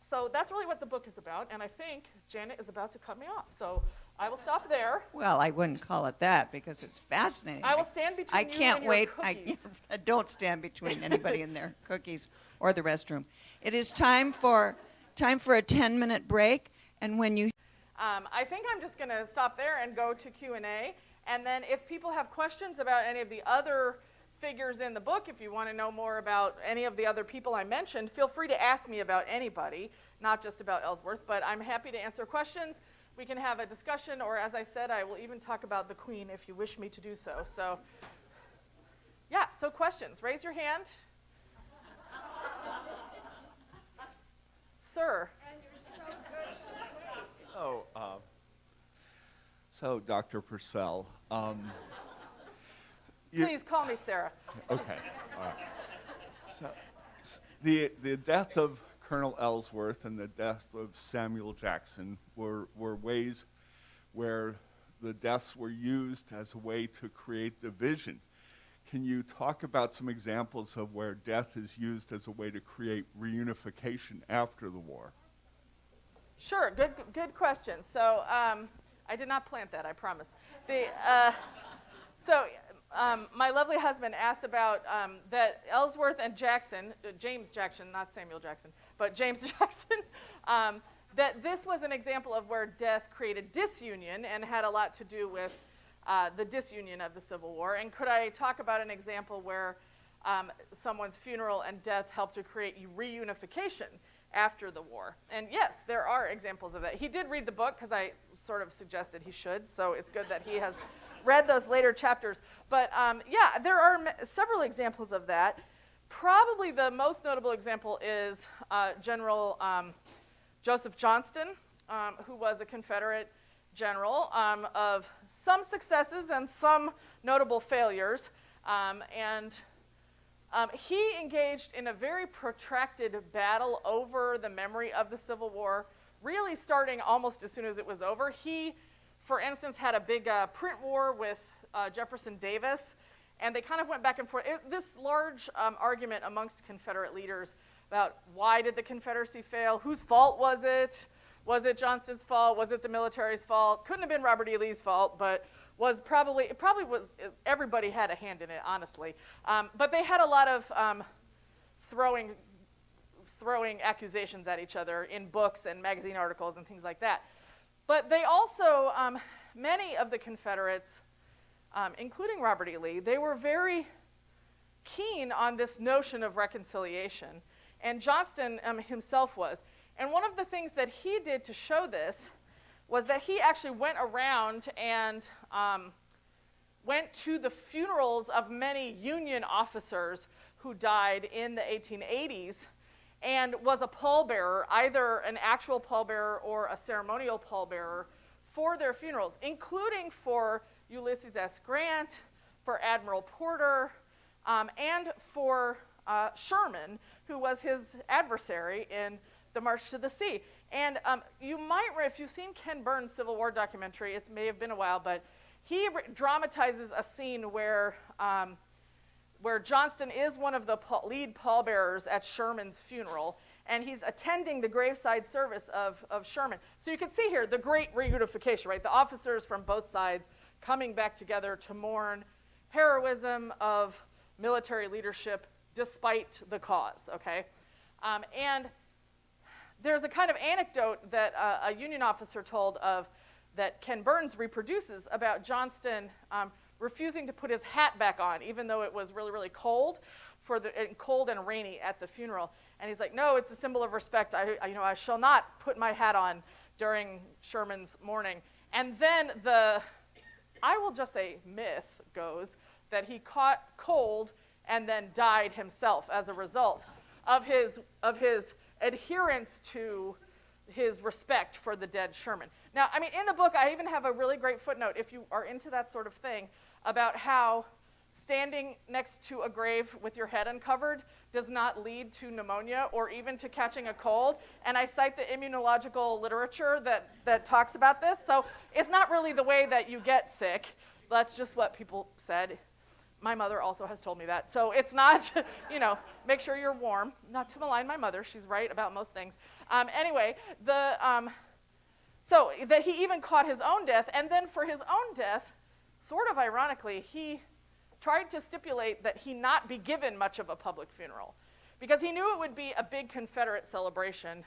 So that's really what the book is about, and I think Janet is about to cut me off, so I will stop there. Well, I wouldn't call it that because it's fascinating. I will stand between I you can't and your wait. cookies. I don't stand between anybody and their cookies or the restroom. It is time for a 10-minute break, and when you I think I'm just going to stop there and go to Q&A, and then if people have questions about any of the other figures in the book, if you want to know more about any of the other people I mentioned, feel free to ask me about anybody, not just about Ellsworth, but I'm happy to answer questions. We can have a discussion, or as I said, I will even talk about the Queen if you wish me to do so. So, yeah, so questions. Raise your hand. Sir. And you're so good to wait. So Dr. Purcell, Please call me Sarah. okay, all right. So the death of Colonel Ellsworth and the death of Samuel Jackson were ways where the deaths were used as a way to create division. Can you talk about some examples of where death is used as a way to create reunification after the war? Sure, good question. So I did not plant that, I promise. My lovely husband asked about that Ellsworth and Jackson, James Jackson, not Samuel Jackson, but James Jackson, that this was an example of where death created disunion and had a lot to do with the disunion of the Civil War. And could I talk about an example where someone's funeral and death helped to create reunification after the war? And yes, there are examples of that. He did read the book because I sort of suggested he should, so it's good that he has read those later chapters. But yeah, there are several examples of that. Probably the most notable example is General Joseph Johnston, who was a Confederate general of some successes and some notable failures. He engaged in a very protracted battle over the memory of the Civil War, really starting almost as soon as it was over. He, for instance, had a big print war with Jefferson Davis, and they kind of went back and forth. This large argument amongst Confederate leaders about why did the Confederacy fail, whose fault was it? Was it Johnston's fault? Was it the military's fault? Couldn't have been Robert E. Lee's fault, but it probably was, everybody had a hand in it, honestly. But they had a lot of throwing accusations at each other in books and magazine articles and things like that. But they also, many of the Confederates, including Robert E. Lee, they were very keen on this notion of reconciliation. And Johnston himself was. And one of the things that he did to show this was that he actually went around and went to the funerals of many Union officers who died in the 1880s and was a pallbearer, either an actual pallbearer or a ceremonial pallbearer for their funerals, including for Ulysses S. Grant, for Admiral Porter, and for Sherman, who was his adversary in the March to the Sea. And you might, if you've seen Ken Burns' Civil War documentary, it may have been a while, but he dramatizes a scene where Johnston is one of the lead pallbearers at Sherman's funeral, and he's attending the graveside service of Sherman. So you can see here the great reunification, right? The officers from both sides coming back together to mourn heroism of military leadership despite the cause, okay? And there's a kind of anecdote that a Union officer told of that Ken Burns reproduces about Johnston refusing to put his hat back on, even though it was really, really cold, cold and rainy at the funeral. And he's like, no, it's a symbol of respect. I shall not put my hat on during Sherman's mourning. And then I will just say myth goes that he caught cold and then died himself as a result of his adherence to his respect for the dead Sherman. Now, I mean, in the book, I even have a really great footnote, if you are into that sort of thing, about how standing next to a grave with your head uncovered does not lead to pneumonia or even to catching a cold. And I cite the immunological literature that talks about this. So it's not really the way that you get sick. That's just what people said. My mother also has told me that. So it's not, make sure you're warm. Not to malign my mother. She's right about most things. Anyway, so that he even caught his own death. And then for his own death, sort of ironically, he tried to stipulate that he not be given much of a public funeral because he knew it would be a big Confederate celebration.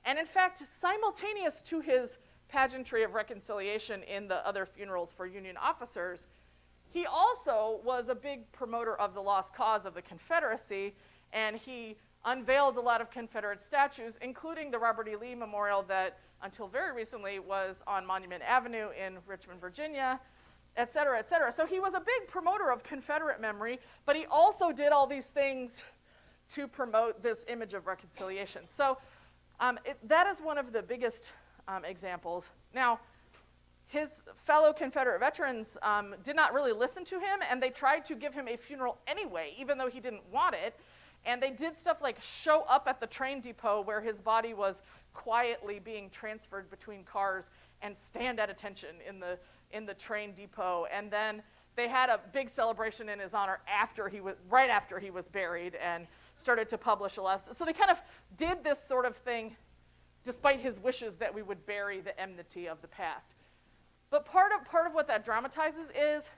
And in fact, simultaneous to his pageantry of reconciliation in the other funerals for Union officers, he also was a big promoter of the lost cause of the Confederacy, and he unveiled a lot of Confederate statues, including the Robert E. Lee Memorial that, until very recently, was on Monument Avenue in Richmond, Virginia, et cetera, et cetera. So he was a big promoter of Confederate memory, but he also did all these things to promote this image of reconciliation. So that is one of the biggest examples. Now, his fellow Confederate veterans did not really listen to him, and they tried to give him a funeral anyway, even though he didn't want it. And they did stuff like show up at the train depot where his body was quietly being transferred between cars and stand at attention in the train depot. And then they had a big celebration in his honor right after he was buried, and started to publish a lot. So they kind of did this sort of thing despite his wishes that we would bury the enmity of the past. But part of what that dramatizes is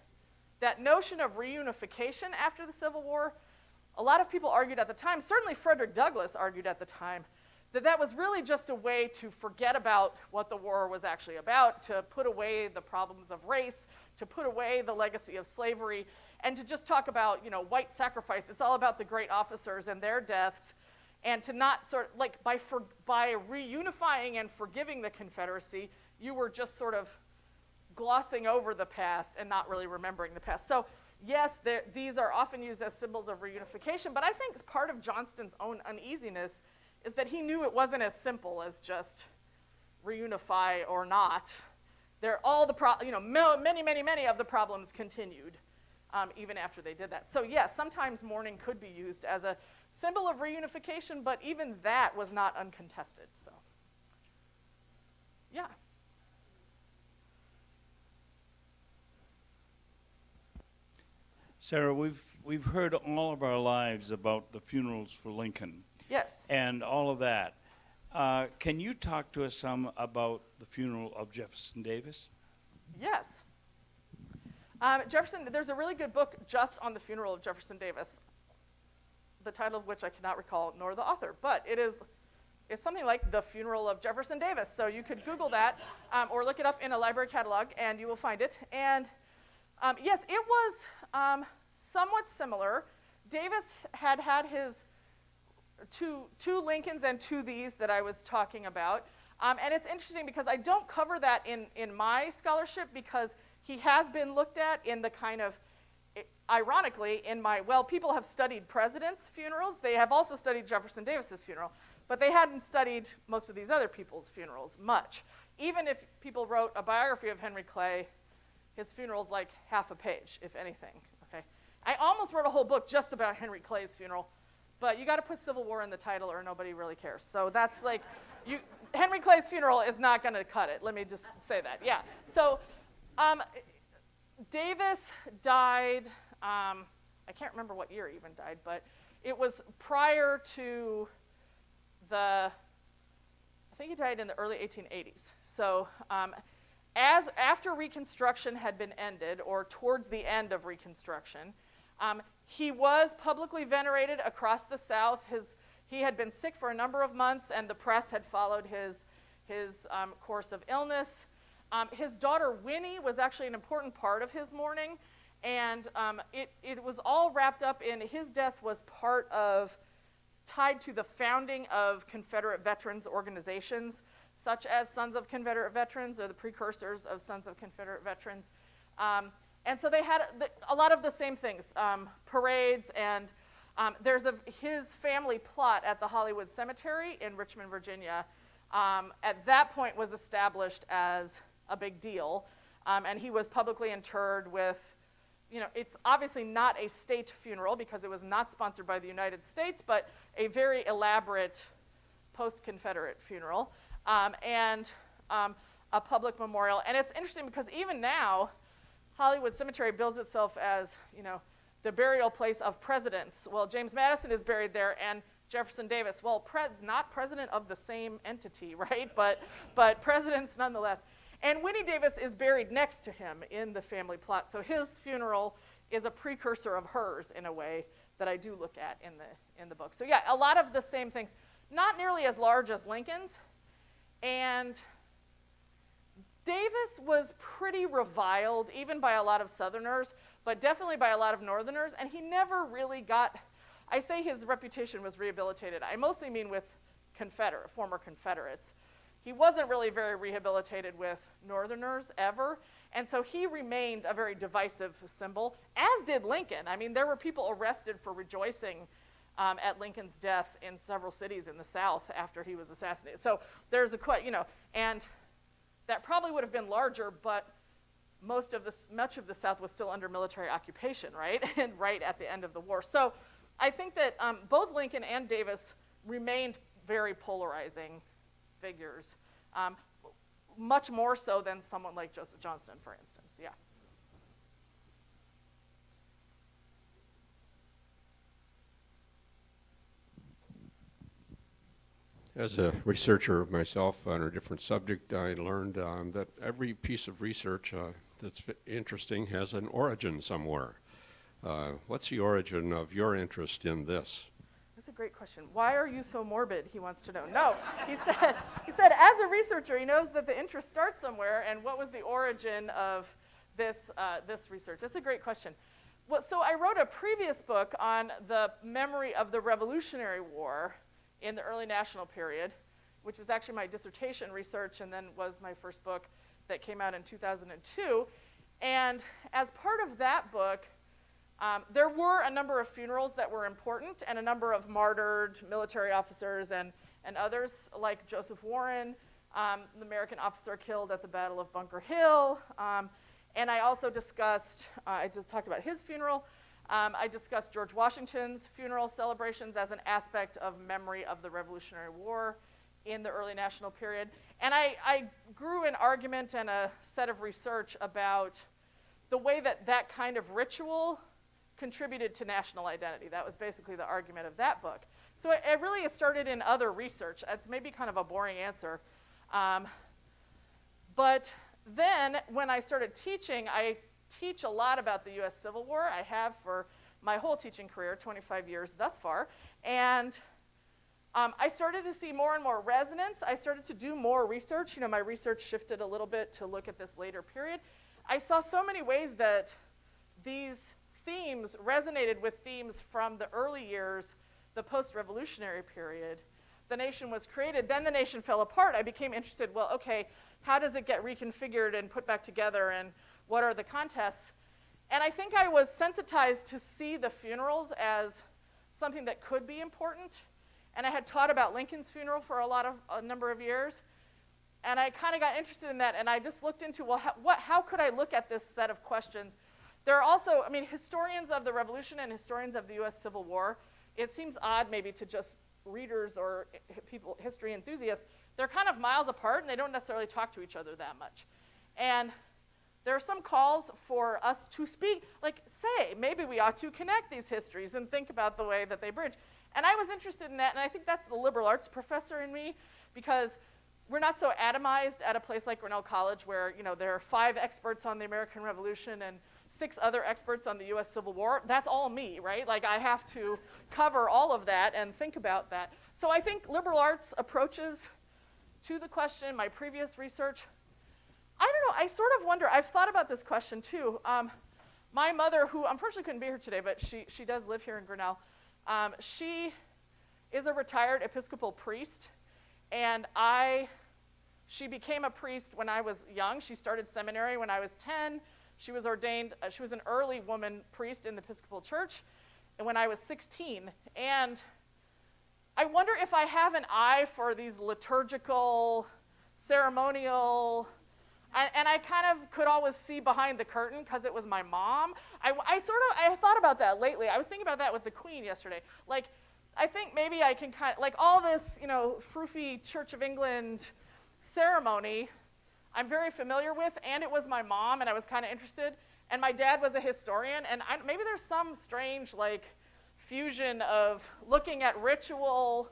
that notion of reunification after the Civil War. A lot of people argued at the time, certainly Frederick Douglass argued at the time, that was really just a way to forget about what the war was actually about, to put away the problems of race, to put away the legacy of slavery, and to just talk about, white sacrifice. It's all about the great officers and their deaths, and to not by reunifying and forgiving the Confederacy, you were just sort of glossing over the past and not really remembering the past. So yes, these are often used as symbols of reunification, but I think part of Johnston's own uneasiness is that he knew it wasn't as simple as just reunify or not. Many of the problems continued even after they did that. So yes, sometimes mourning could be used as a symbol of reunification, but even that was not uncontested. So, yeah. Sarah, we've heard all of our lives about the funerals for Lincoln Yes. and all of that. Can you talk to us some about the funeral of Jefferson Davis? Yes. There's a really good book just on the funeral of Jefferson Davis, the title of which I cannot recall, nor the author, but it's something like The Funeral of Jefferson Davis. So you could Google that or look it up in a library catalog and you will find it. And yes, it was somewhat similar. Davis had his two Lincolns and two these that I was talking about. And it's interesting because I don't cover that in my scholarship because he has been looked at in the kind of, ironically, people have studied presidents' funerals. They have also studied Jefferson Davis's funeral, but they hadn't studied most of these other people's funerals much. Even if people wrote a biography of Henry Clay, his funeral's like half a page, if anything, okay? I almost wrote a whole book just about Henry Clay's funeral, but you got to put Civil War in the title or nobody really cares. So that's like, Henry Clay's funeral is not going to cut it. Let me just say that, yeah. So Davis died, I can't remember what year he even died, but it was prior to I think he died in the early 1880s. So after Reconstruction had been ended, or towards the end of Reconstruction, he was publicly venerated across the South. He had been sick for a number of months, and the press had followed his course of illness. His daughter Winnie was actually an important part of his mourning, and it was all wrapped up in his death was tied to the founding of Confederate veterans organizations, such as Sons of Confederate Veterans, or the precursors of Sons of Confederate Veterans. And so they had a lot of the same things, parades, and there's his family plot at the Hollywood Cemetery in Richmond, Virginia, at that point was established as a big deal, and he was publicly interred with, it's obviously not a state funeral because it was not sponsored by the United States, but a very elaborate post-Confederate funeral, and a public memorial. And it's interesting because even now, Hollywood Cemetery bills itself as, the burial place of presidents. Well, James Madison is buried there, and Jefferson Davis, well, not president of the same entity, right? But presidents nonetheless. And Winnie Davis is buried next to him in the family plot. So his funeral is a precursor of hers in a way that I do look at in the book. So yeah, a lot of the same things, not nearly as large as Lincoln's. And Davis was pretty reviled, even by a lot of Southerners, but definitely by a lot of Northerners, and he never really got, I say his reputation was rehabilitated. I mostly mean with former Confederates. He wasn't really very rehabilitated with Northerners ever, and so he remained a very divisive symbol, as did Lincoln. I mean, there were people arrested for rejoicing at Lincoln's death in several cities in the South after he was assassinated. So there's and that probably would have been larger, but much of the South was still under military occupation, right? And right at the end of the war. So I think that both Lincoln and Davis remained very polarizing figures, much more so than someone like Joseph Johnston, for instance, yeah. As a researcher myself on a different subject, I learned that every piece of research that's interesting has an origin somewhere. What's the origin of your interest in this? That's a great question. Why are you so morbid, he wants to know. No, he said as a researcher, he knows that the interest starts somewhere, and what was the origin of this research? That's a great question. Well, so I wrote a previous book on the memory of the Revolutionary War in the early national period, which was actually my dissertation research and then was my first book that came out in 2002. And as part of that book, There were a number of funerals that were important and a number of martyred military officers and others, like Joseph Warren, the American officer killed at the Battle of Bunker Hill. And I also discussed, I just talked about his funeral. I discussed George Washington's funeral celebrations as an aspect of memory of the Revolutionary War in the early national period. And I grew an argument and a set of research about the way that that kind of ritual contributed to national identity. That was basically the argument of that book. So it really started in other research. It's maybe kind of a boring answer. But then when I started teaching, I teach a lot about the US Civil War. I have for my whole teaching career, 25 years thus far. And I started to see more and more resonance. I started to do more research. My research shifted a little bit to look at this later period. I saw so many ways that these themes resonated with themes from the early years, the post-revolutionary period. The nation was created, then the nation fell apart. I became interested, well, okay, how does it get reconfigured and put back together, and what are the contests? And I think I was sensitized to see the funerals as something that could be important. And I had taught about Lincoln's funeral for a number of years. And I kind of got interested in that, and I just looked into, well, how could I look at this set of questions? There are also, historians of the Revolution and historians of the US Civil War, it seems odd maybe to just readers or people, history enthusiasts, they're kind of miles apart and they don't necessarily talk to each other that much. And there are some calls for us to speak, like say, maybe we ought to connect these histories and think about the way that they bridge. And I was interested in that, and I think that's the liberal arts professor in me, because we're not so atomized at a place like Grinnell College where there are 5 experts on the American Revolution and 6 other experts on the US Civil War. That's all me, right? Like I have to cover all of that and think about that. So I think liberal arts approaches to the question, my previous research, I don't know, I sort of wonder, I've thought about this question too. My mother, who unfortunately couldn't be here today, but she does live here in Grinnell, she is a retired Episcopal priest, and she became a priest when I was young. She started seminary when I was 10. She was ordained, she was an early woman priest in the Episcopal Church when I was 16. And I wonder if I have an eye for these liturgical, ceremonial, and I kind of could always see behind the curtain because it was my mom. I thought about that lately. I was thinking about that with the Queen yesterday. Like, I think maybe I can kind of, like all this, froofy Church of England ceremony, I'm very familiar with, and it was my mom, and I was kind of interested. And my dad was a historian, and maybe there's some strange, fusion of looking at ritual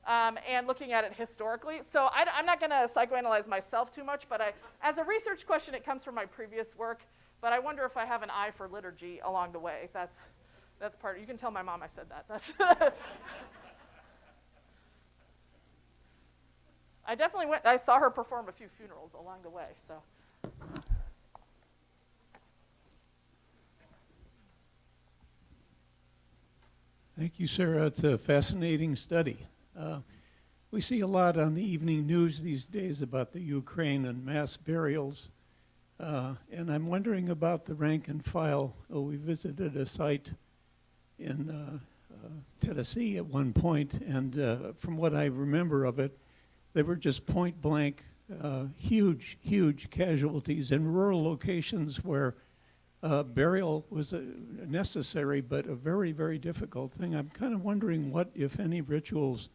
and looking at it historically. So I'm not going to psychoanalyze myself too much, but as a research question, it comes from my previous work. But I wonder if I have an eye for liturgy along the way. That's part. You can tell my mom I said that. That's I definitely went. I saw her perform a few funerals along the way. So. Thank you, Sarah. It's a fascinating study. We see a lot on the evening news these days about the Ukraine and mass burials. And I'm wondering about the rank and file. We visited a site in Tennessee at one point, and from what I remember of it, they were just point blank, huge, huge casualties in rural locations where burial was necessary, but a very, very difficult thing. I'm kind of wondering what, if any, rituals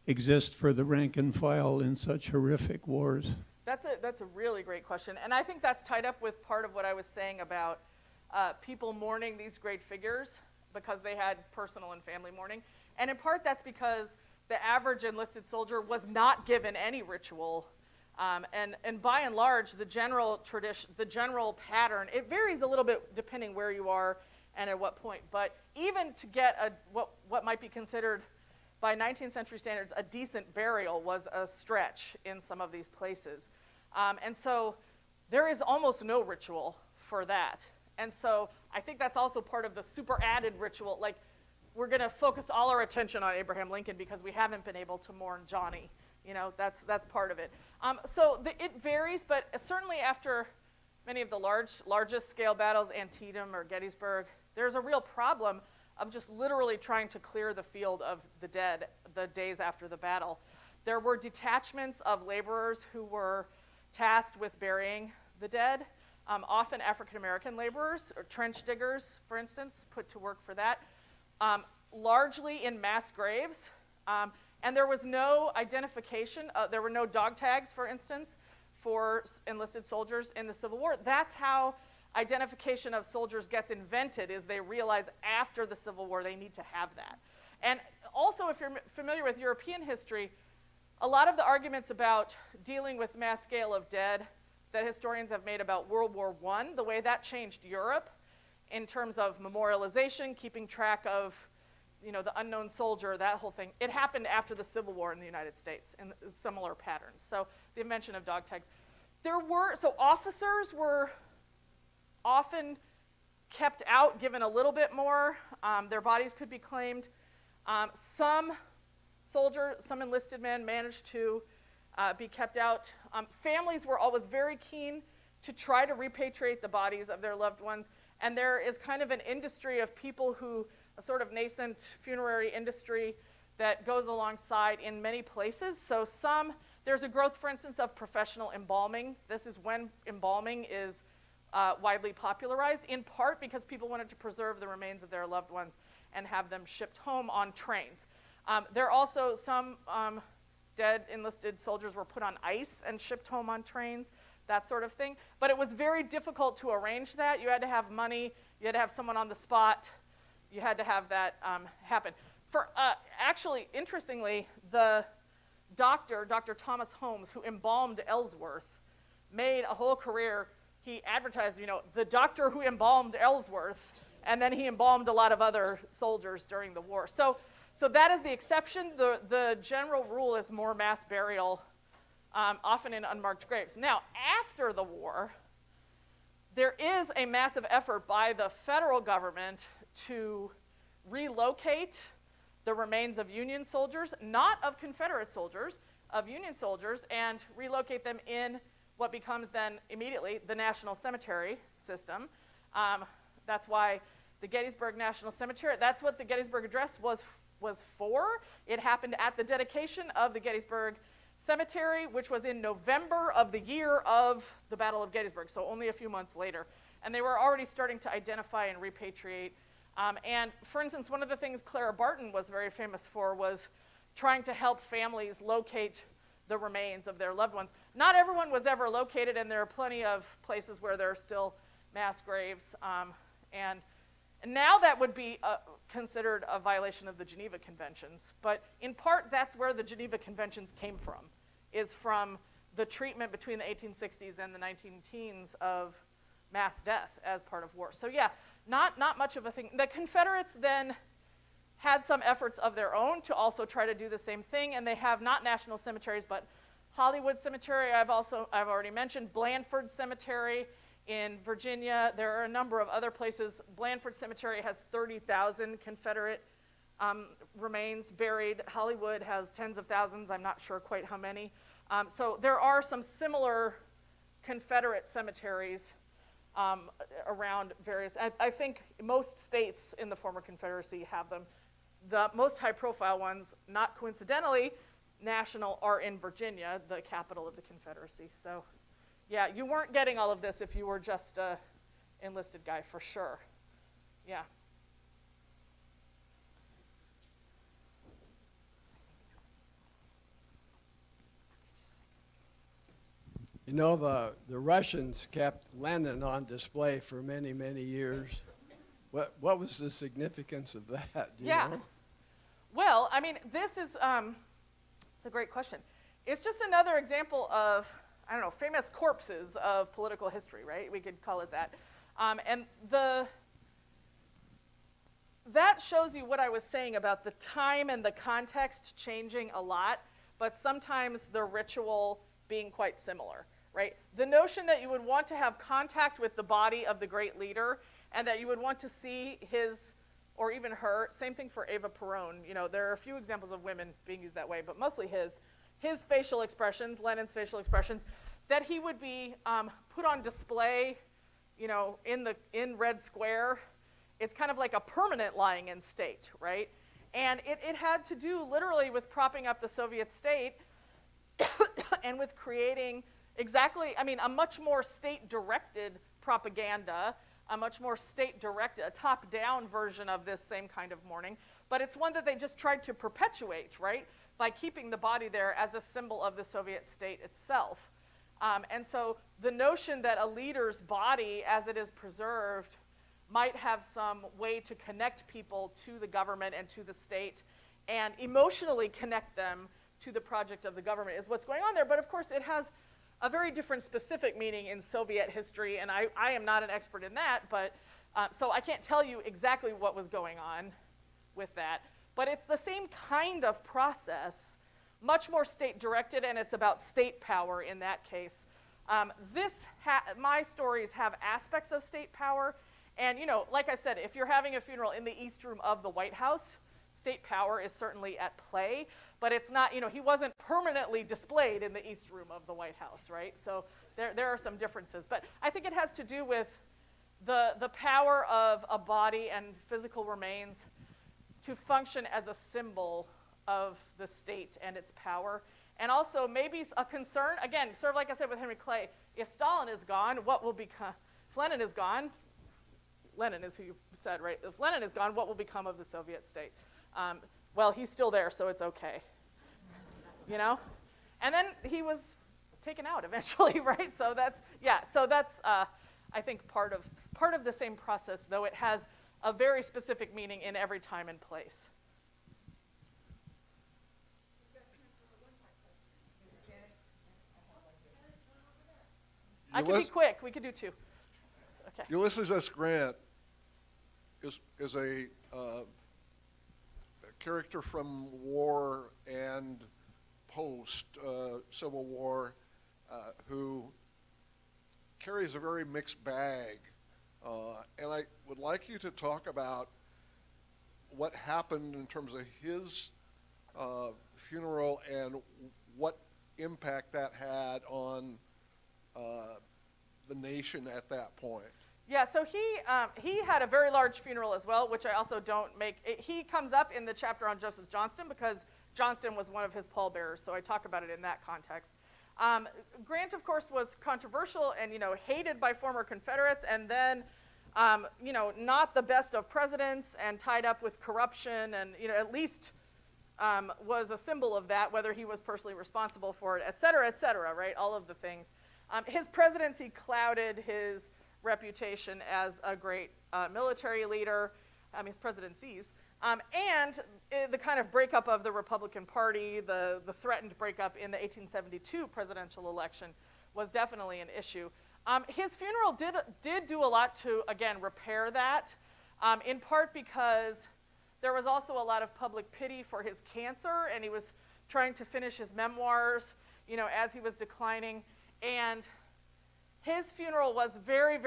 exist for the rank and file in such horrific wars. That's a really great question, and I think that's tied up with part of what I was saying about people mourning these great figures because they had personal and family mourning, and in part that's because the average enlisted soldier was not given any ritual. And by and large, the general tradition, the general pattern, it varies a little bit depending where you are and at what point. But even to get what might be considered by 19th century standards a decent burial was a stretch in some of these places. And so there is almost no ritual for that. And so I think that's also part of the super added ritual. Like, we're going to focus all our attention on Abraham Lincoln because we haven't been able to mourn Johnny. That's part of it. So it varies, but certainly after many of the largest scale battles, Antietam or Gettysburg, There's a real problem of just literally trying to clear the field of the dead the days after the battle. There were detachments of laborers who were tasked with burying the dead, often African-American laborers, or trench diggers, for instance, put to work for that, largely in mass graves. And there was no identification, there were no dog tags, for instance, for enlisted soldiers in the Civil War. That's how identification of soldiers gets invented, is they realize after the Civil War they need to have that. And also, if you're familiar with European history, a lot of the arguments about dealing with mass scale of dead that historians have made about World War I, the way that changed Europe in terms of memorialization, keeping track of, you know, the unknown soldier, that whole thing, it happened after the Civil War in the United States in similar patterns. So the invention of dog tags. So officers were often kept out, given a little bit more. Their bodies could be claimed. Some enlisted men managed to be kept out. Families were always very keen to try to repatriate the bodies of their loved ones. And there is kind of an industry of people who, a sort of nascent funerary industry that goes alongside in many places. So there's a growth, for instance, of professional embalming. This is when embalming is widely popularized, in part because people wanted to preserve the remains of their loved ones and have them shipped home on trains. There are also some dead enlisted soldiers were put on ice and shipped home on trains, that sort of thing. But it was very difficult to arrange that. You had to have money, you had to have someone on the spot, you had to have that happen. Actually, interestingly, the Dr. Thomas Holmes, who embalmed Ellsworth, made a whole career. He advertised, you know, the doctor who embalmed Ellsworth, and then he embalmed a lot of other soldiers during the war. So that is the exception. The general rule is more mass burial, often in unmarked graves. Now, after the war, there is a massive effort by the federal government to relocate the remains of Union soldiers, not of Confederate soldiers, of Union soldiers, and relocate them in what becomes then immediately the National Cemetery system. That's why the Gettysburg National Cemetery, that's what the Gettysburg Address was for. It happened at the dedication of the Gettysburg Cemetery, which was in November of the year of the Battle of Gettysburg, so only a few months later. And they were already starting to identify and repatriate. And for instance, one of the things Clara Barton was very famous for was trying to help families locate the remains of their loved ones. Not everyone was ever located, and there are plenty of places where there are still mass graves. And now that would be considered a violation of the Geneva Conventions. But in part, that's where the Geneva Conventions came from, is from the treatment between the 1860s and the 19-teens of mass death as part of war. So yeah, not much of a thing. The Confederates then had some efforts of their own to also try to do the same thing, and they have not national cemeteries, but Hollywood Cemetery, I've already mentioned, Blandford Cemetery in Virginia. There are a number of other places. Blandford Cemetery has 30,000 Confederate remains buried. Hollywood has tens of thousands, I'm not sure quite how many. So there are some similar Confederate cemeteries around various, I think most states in the former Confederacy have them. The most high-profile ones, not coincidentally, national, are in Virginia, the capital of the Confederacy. So, yeah, you weren't getting all of this if you were just an enlisted guy, for sure. Yeah. You know, the Russians kept Lenin on display for many, many years. What was the significance of that? Do you know? Well, I mean, this is, it's a great question. It's just another example of, I don't know, famous corpses of political history, right? We could call it that. And that shows you what I was saying about the time and the context changing a lot, but sometimes the ritual being quite similar, right? The notion that you would want to have contact with the body of the great leader and that you would want to see his, or even her, same thing for Eva Peron. You know, there are a few examples of women being used that way, but mostly his facial expressions, Lenin's facial expressions, that he would be put on display, you know, in Red Square, it's kind of like a permanent lying in state, right? And it had to do literally with propping up the Soviet state and with creating a much more state-directed propaganda, a much more state-directed, a top-down version of this same kind of mourning. But it's one that they just tried to perpetuate, right, by keeping the body there as a symbol of the Soviet state itself. And so the notion that a leader's body, as it is preserved, might have some way to connect people to the government and to the state and emotionally connect them to the project of the government is what's going on there. But of course, it has a very different specific meaning in Soviet history, and I am not an expert in that, but so I can't tell you exactly what was going on with that. But it's the same kind of process, much more state-directed, and it's about state power in that case. My stories have aspects of state power, and like I said, if you're having a funeral in the East Room of the White House, state power is certainly at play, but it's not, he wasn't permanently displayed in the East Room of the White House, right? So there are some differences, but I think it has to do with the power of a body and physical remains to function as a symbol of the state and its power. And also maybe a concern, again, sort of like I said with Henry Clay, if Stalin is gone, what will become, if Lenin is gone, Lenin is who you said, right? If Lenin is gone, what will become of the Soviet state? Well, he's still there, so it's okay, And then he was taken out eventually, right? So that's I think part of the same process, though it has a very specific meaning in every time and place. I can be quick. We could do two. Okay. Ulysses S. Grant is a character from war and post Civil War who carries a very mixed bag. And I would like you to talk about what happened in terms of his funeral and what impact that had on the nation at that point. Yeah, so he had a very large funeral as well, which I also don't make. He comes up in the chapter on Joseph Johnston because Johnston was one of his pallbearers, so I talk about it in that context. Grant, of course, was controversial and hated by former Confederates, and then not the best of presidents, and tied up with corruption, and at least was a symbol of that, whether he was personally responsible for it, et cetera, right? All of the things. His presidency clouded his reputation as a great military leader, his presidencies, and the kind of breakup of the Republican Party, the threatened breakup in the 1872 presidential election was definitely an issue. His funeral did do a lot to, again, repair that, in part because there was also a lot of public pity for his cancer, and he was trying to finish his memoirs, as he was declining, and his funeral was very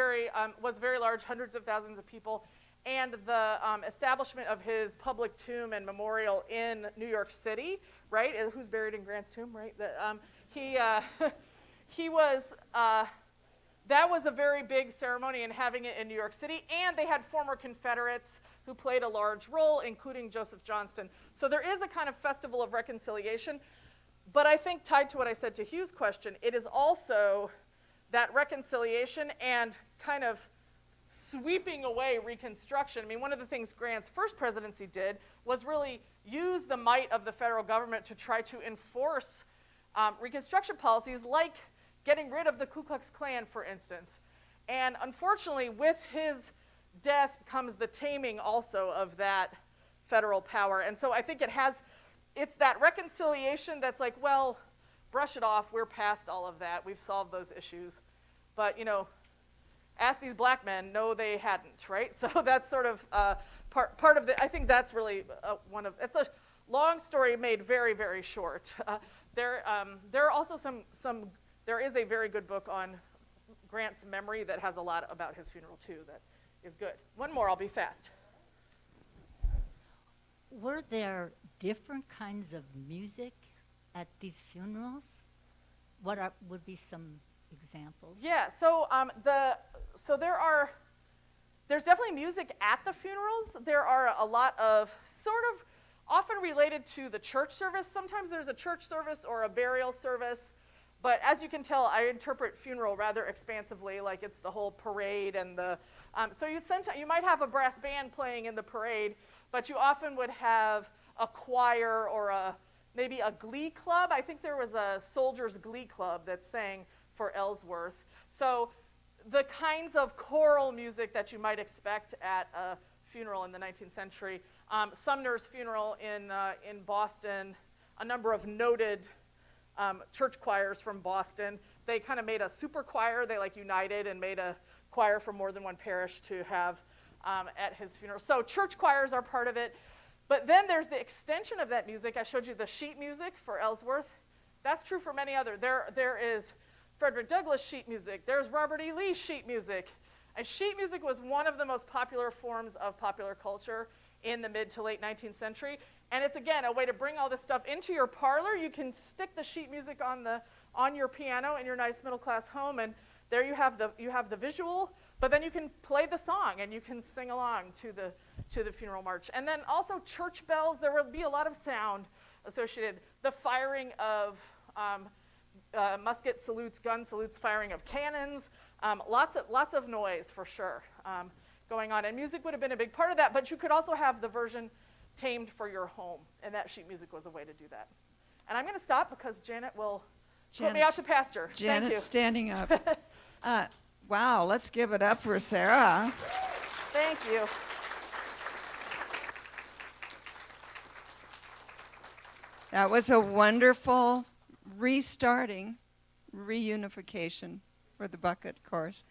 large, hundreds of thousands of people, and the establishment of his public tomb and memorial in New York City, right? Who's buried in Grant's tomb, right? That was a very big ceremony in having it in New York City, and they had former Confederates who played a large role, including Joseph Johnston. So there is a kind of festival of reconciliation, but I think tied to what I said to Hugh's question, it is also that reconciliation and kind of sweeping away Reconstruction. One of the things Grant's first presidency did was really use the might of the federal government to try to enforce Reconstruction policies, like getting rid of the Ku Klux Klan, for instance. And unfortunately, with his death comes the taming also of that federal power. And so I think it's that reconciliation that's like, well, brush it off, we're past all of that, we've solved those issues. But, ask these black men, no, they hadn't, right? So that's sort of part of I think that's really it's a long story made very, very short. There are also there is a very good book on Grant's memory that has a lot about his funeral too that is good. One more, I'll be fast. Were there different kinds of music at these funerals? What would be some examples? Yeah, so there are There's definitely music at the funerals. There are a lot of sort of often related to the church service. Sometimes there's a church service or a burial service. But as you can tell, I interpret funeral rather expansively, like it's the whole parade and the. So you might have a brass band playing in the parade, but you often would have a choir or maybe a glee club. I think there was a soldiers' glee club that sang for Ellsworth. So the kinds of choral music that you might expect at a funeral in the 19th century. Sumner's funeral in Boston, a number of noted church choirs from Boston. They kind of made a super choir. They united and made a choir from more than one parish to have at his funeral. So church choirs are part of it. But then there's the extension of that music. I showed you the sheet music for Ellsworth. That's true for many other. There is Frederick Douglass sheet music. There's Robert E. Lee sheet music. And sheet music was one of the most popular forms of popular culture in the mid to late 19th century. And it's, again, a way to bring all this stuff into your parlor. You can stick the sheet music on your piano in your nice middle-class home, and there you have the visual, but then you can play the song, and you can sing along to the funeral march. And then also church bells. There will be a lot of sound associated. The firing of musket salutes, gun salutes, firing of cannons, lots of noise for sure going on. And music would have been a big part of that, but you could also have the version tamed for your home, and that sheet music was a way to do that. And I'm going to stop because Janet will put me out to pasture. Thank you. Janet's standing up. Wow, let's give it up for Sarah. Thank you. That was a wonderful restarting, reunification for the bucket course.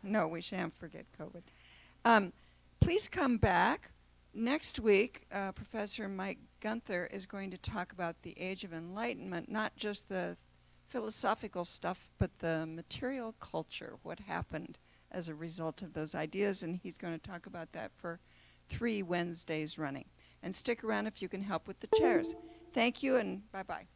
No, we shan't forget COVID. Please come back. Next week, Professor Mike Gunther is going to talk about the Age of Enlightenment, not just the philosophical stuff, but the material culture, what happened as a result of those ideas, and he's going to talk about that for 3 Wednesdays running. And stick around if you can help with the chairs. Thank you, and bye-bye.